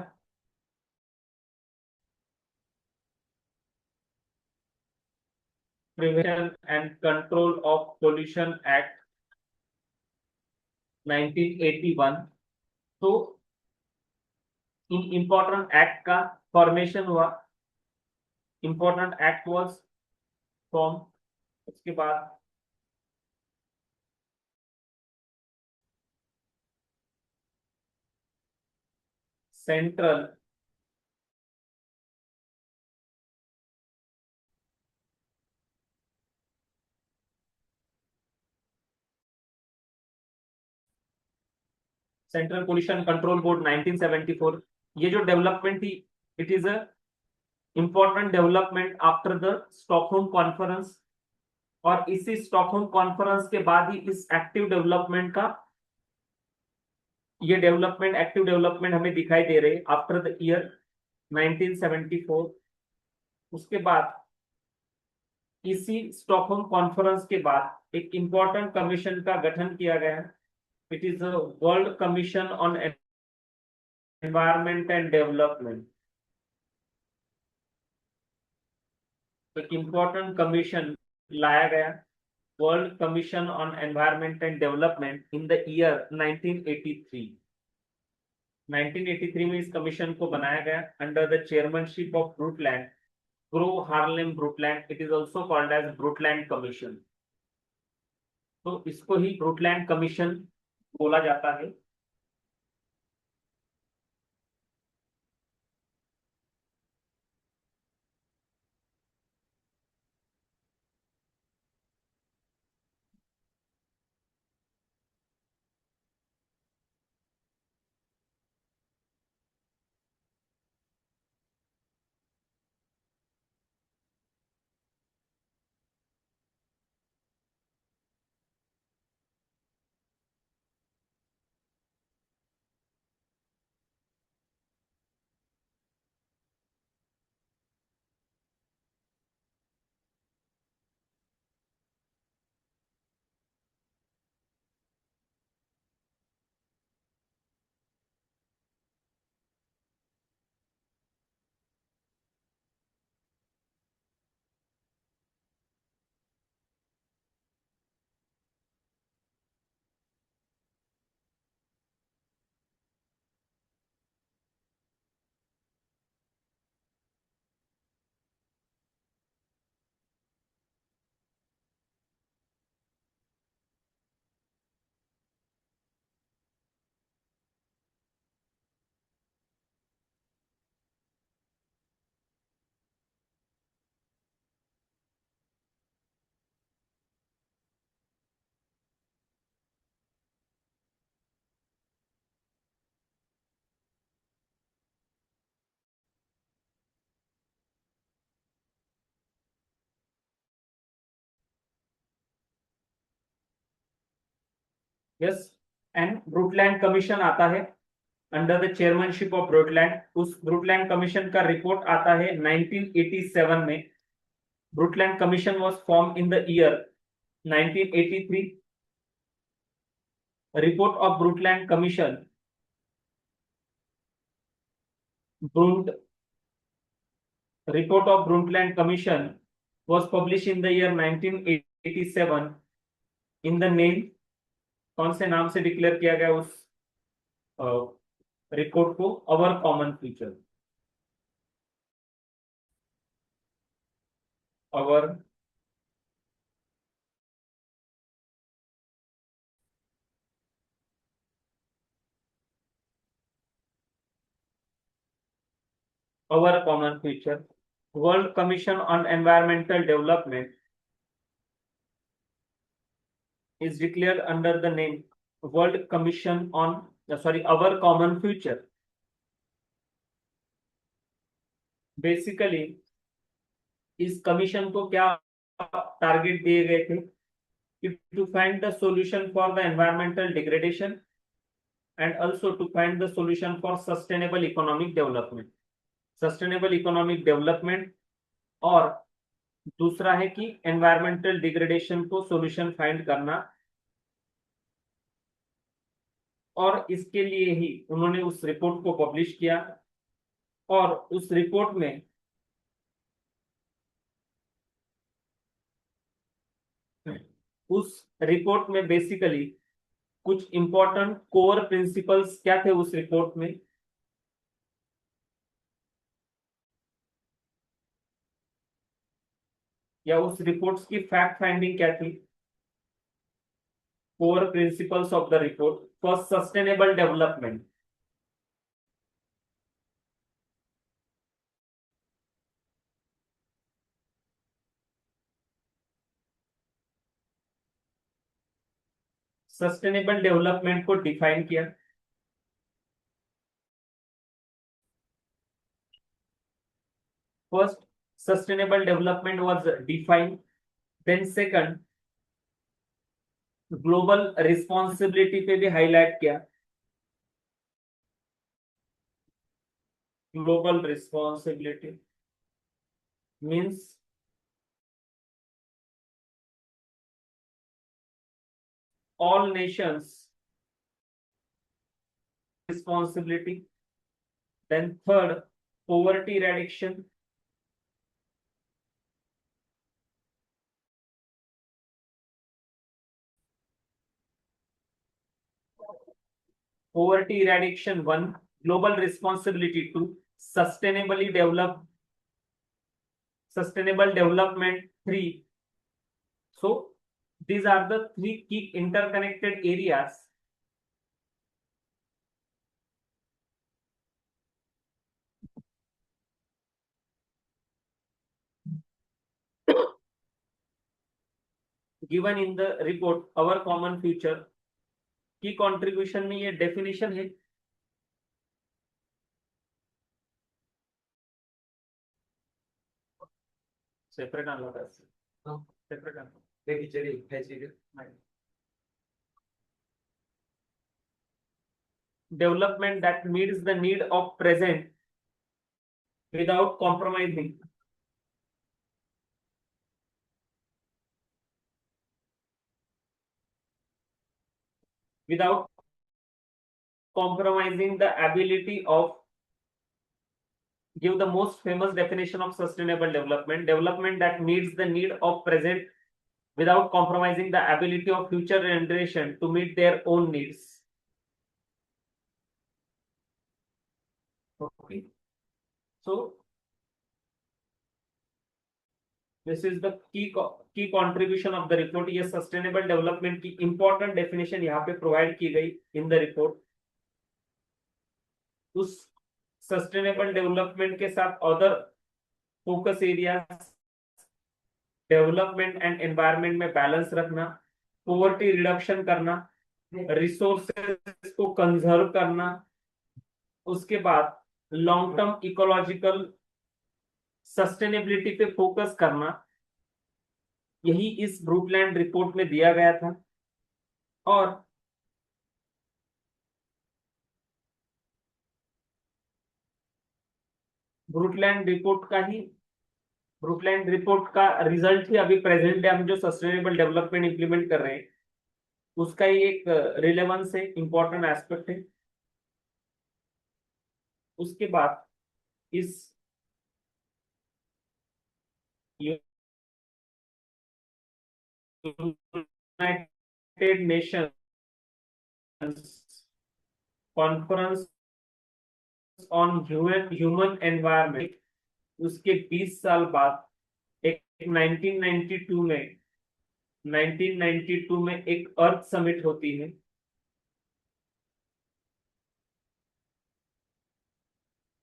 Prevention and Control of Pollution Act 1981। तो इन इम्पोर्टेंट एक्ट का फॉर्मेशन हुआ, इम्पोर्टेंट एक्ट वाज फॉर्म। उसके बाद central central pollution control board 1974। ये जो डेवलपमेंट थी, it is a important development after the Stockholm conference. और इसी स्टॉकहोम कॉन्फ्रेंस के बाद ही इस एक्टिव डेवलपमेंट का, ये डेवलपमेंट, एक्टिव डेवलपमेंट हमें दिखाई दे रहे आफ्टर द ईयर 1974। उसके बाद इसी स्टॉकहोम कॉन्फ्रेंस के बाद एक इंपॉर्टेंट कमीशन का गठन किया गया। It is the World Commission on Environment and Development. एक इंपॉर्टेंट कमीशन लाया गया, World Commission on Environment and Development in the year 1983। 1983 में इस कमीशन को बनाया गया under the chairmanship of Brundtland, Gro Harlem Brundtland. It is also called as Brundtland Commission. तो इसको ही ब्रूटलैंड कमीशन बोला जाता है। यस, एंड ब्रूटलैंड कमीशन आता है under the chairmanship of Brundtland. उस ब्रूटलैंड कमीशन का रिपोर्ट आता है 1987 में। Brundtland Commission was form in the year 1983। Report of Brundtland Commission, ब्रूट report of Brundtland Commission was published in the year 1987 in the name, कौन से नाम से डिक्लेयर किया गया उस रिपोर्ट को? अवर common future. Our our common future. World Commission on Environmental development is declared under the name World Commission on Our Common Future। Basically इस commission को क्या टारगेट दिए गए थे? To find the solution for the environmental degradation and also to find the solution for sustainable economic development। Sustainable economic development, और दूसरा है कि एनवायरमेंटल डिग्रेडेशन को सॉल्यूशन फाइंड करना। और इसके लिए ही उन्होंने उस रिपोर्ट को पब्लिश किया, और उस रिपोर्ट में उस रिपोर्ट में बेसिकली कुछ इंपॉर्टेंट कोर प्रिंसिपल्स क्या थे उस रिपोर्ट में? या उस रिपोर्ट्स की फैक्ट फाइंडिंग क्या थी? Core principles of the report for sustainable development. Sustainable development को डिफाइन किया. First, sustainable development was defined. Then second, global responsibility पे भी हाईलाइट किया. Global responsibility means all nations responsibility. Then third, poverty eradication. Poverty eradication one, global responsibility two, sustainable development three. So these are the three key interconnected areas given in the report Our Common Future. की contribution में ये definition है. Separate आना था. Separate आना. देखिए चलिए development that meets the need of present without compromising without compromising the ability of. Give the most famous definition of sustainable development that meets the need of present without compromising the ability of future generation to meet their own needs. Okay, so this is the key contribution of the report. ये sustainable development की important definition यहाँ पे provide की गई in the report. उस sustainable development के साथ other focus area development and environment में बैलेंस रखना, पॉवर्टी रिडक्शन करना, रिसोर्सेज को कंजर्व करना, उसके बाद लॉन्ग टर्म इकोलॉजिकल सस्टेनेबिलिटी पे फोकस करना, यही इस ब्रूटलैंड रिपोर्ट में दिया गया था. और ब्रूटलैंड रिपोर्ट का रिजल्ट ही अभी प्रेजेंट डे हम जो सस्टेनेबल डेवलपमेंट इंप्लीमेंट कर रहे हैं उसका ही एक रिलेवेंस है, इंपॉर्टेंट एस्पेक्ट है. उसके बाद इस United Nations Conference on human environment उसके 20 साल बाद एक 1992 में एक अर्थ समिट होती है.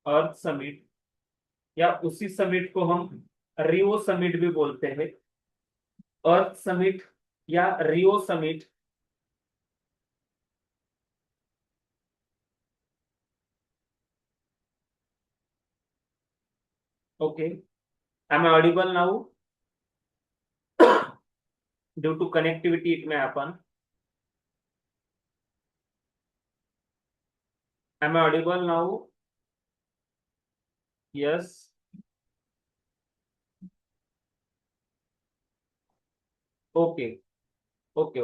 अर्थ समिट या उसी समिट को हम रियो समिट भी बोलते हैं. अर्थ समिट या Rio Summit okay. am I audible now? Due to connectivity it may happen. Am I audible now? Yes. Okay. Okay.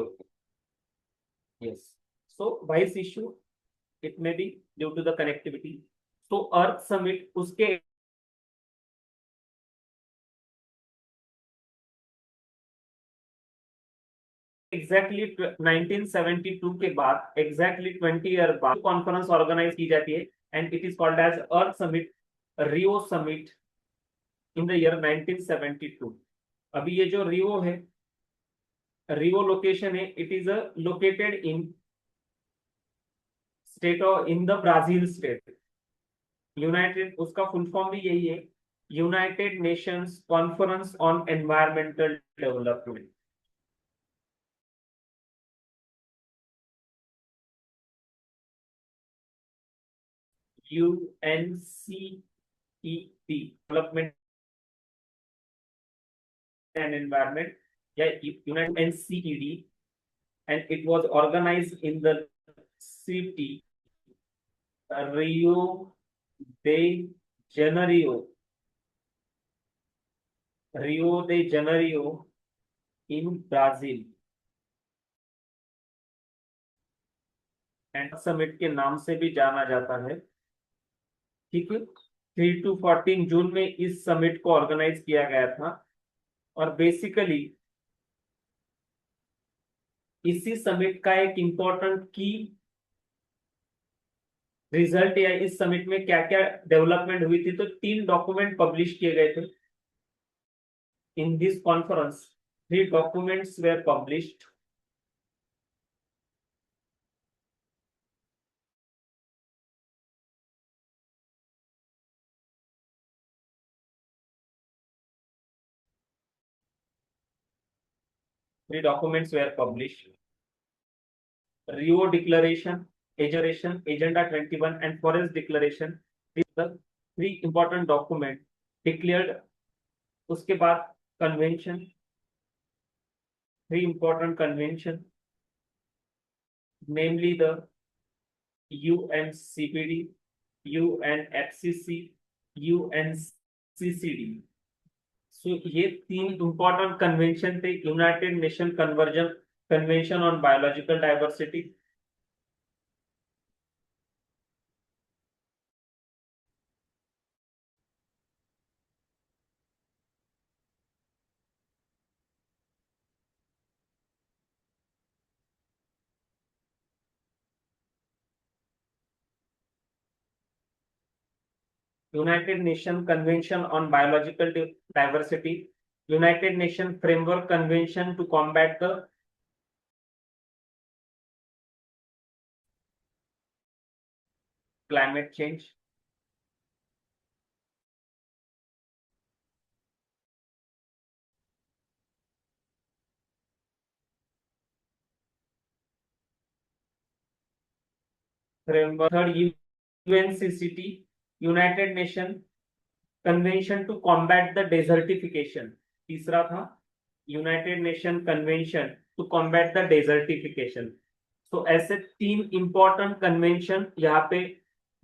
Yes. So vice issue it may be due to the connectivity. So Earth Summit उसके exactly 1972 के बाद exactly 20 year बाद conference organise की जाती है and it is called as Earth Summit, Rio Summit in the year 1972। अभी ये जो रियो है, रियो लोकेशन है, it is located in state of in the Brazil state. United, उसका फुल फॉर्म भी यही है, United Nations Conference on Environmental Development. UNCED, development and environment, या United NCED, and it was organized in the city Rio de Janeiro, Rio de Janeiro in Brazil, and summit के नाम से भी जाना जाता है। ठीक है, 3 to 14 जून में इस समिट को ऑर्गेनाइज किया गया था, और बेसिकली इसी समिट का एक इंपॉर्टेंट की रिजल्ट, या इस समिट में क्या क्या डेवलपमेंट हुई थी, तो 3 डॉक्यूमेंट पब्लिश किए गए थे in this conference. 3 documents were published. Three documents were published: Rio Declaration, Agenda 21, and Forest Declaration. These are the 3 important documents declared. उसके बाद convention, 3 important convention, namely the UNCPD, UNFCC, UNCCD. So ये 3 important convention थे, United Nation Convention on Biological Diversity, United Nations Convention on Biological Diversity, United Nations Framework Convention to combat the climate change, framework. Third, UNCCT, United Nations Convention to combat the desertification. तीसरा था United Nation convention to combat the desertification. तो ऐसे 3 important convention यहाँ पे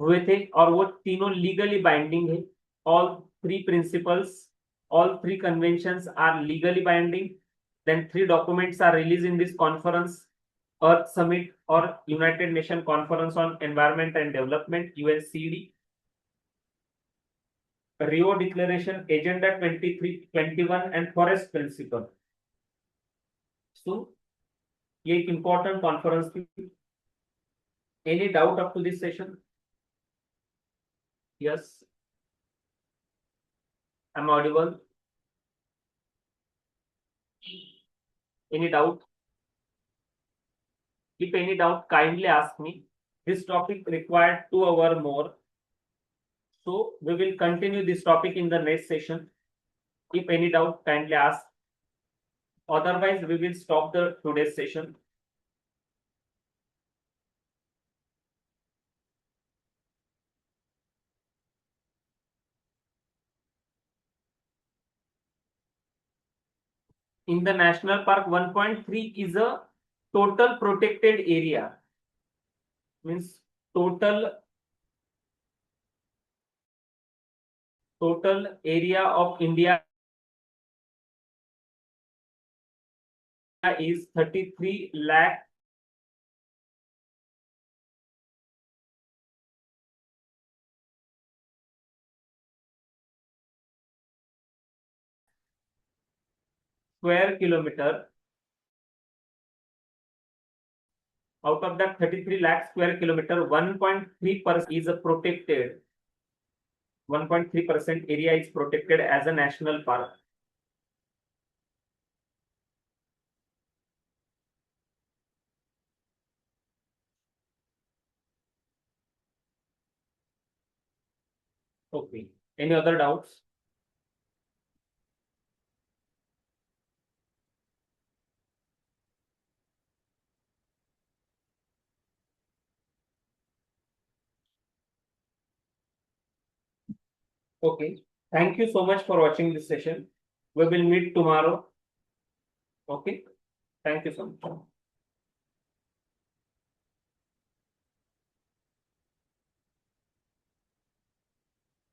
हुए थे, और वो तीनों लीगली बाइंडिंग है। All 3 principles, all 3 conventions are legally binding. Then 3 documents are released in this conference: Earth Summit or United Nations Conference on Environment and Development, UNCD, Rio Declaration, Agenda 23, 21, and Forest Principle. So ये एक important conference थी। Any doubt up to this session? Yes, I'm audible. Any doubt? If any doubt, kindly ask me. This topic required 2 hours more, so we will continue this topic in the next session. If any doubt, kindly ask. Otherwise, we will stop the today's session. In the national park, 1.3 is a total protected area. Means total area of India is 33 lakh square kilometer. Out of that 33 lakh square kilometer, 1.3% is protected. 1.3% area is protected as a national park. Okay. Any other doubts? Okay. Thank you so much for watching this session. We will meet tomorrow. Okay. Thank you so much.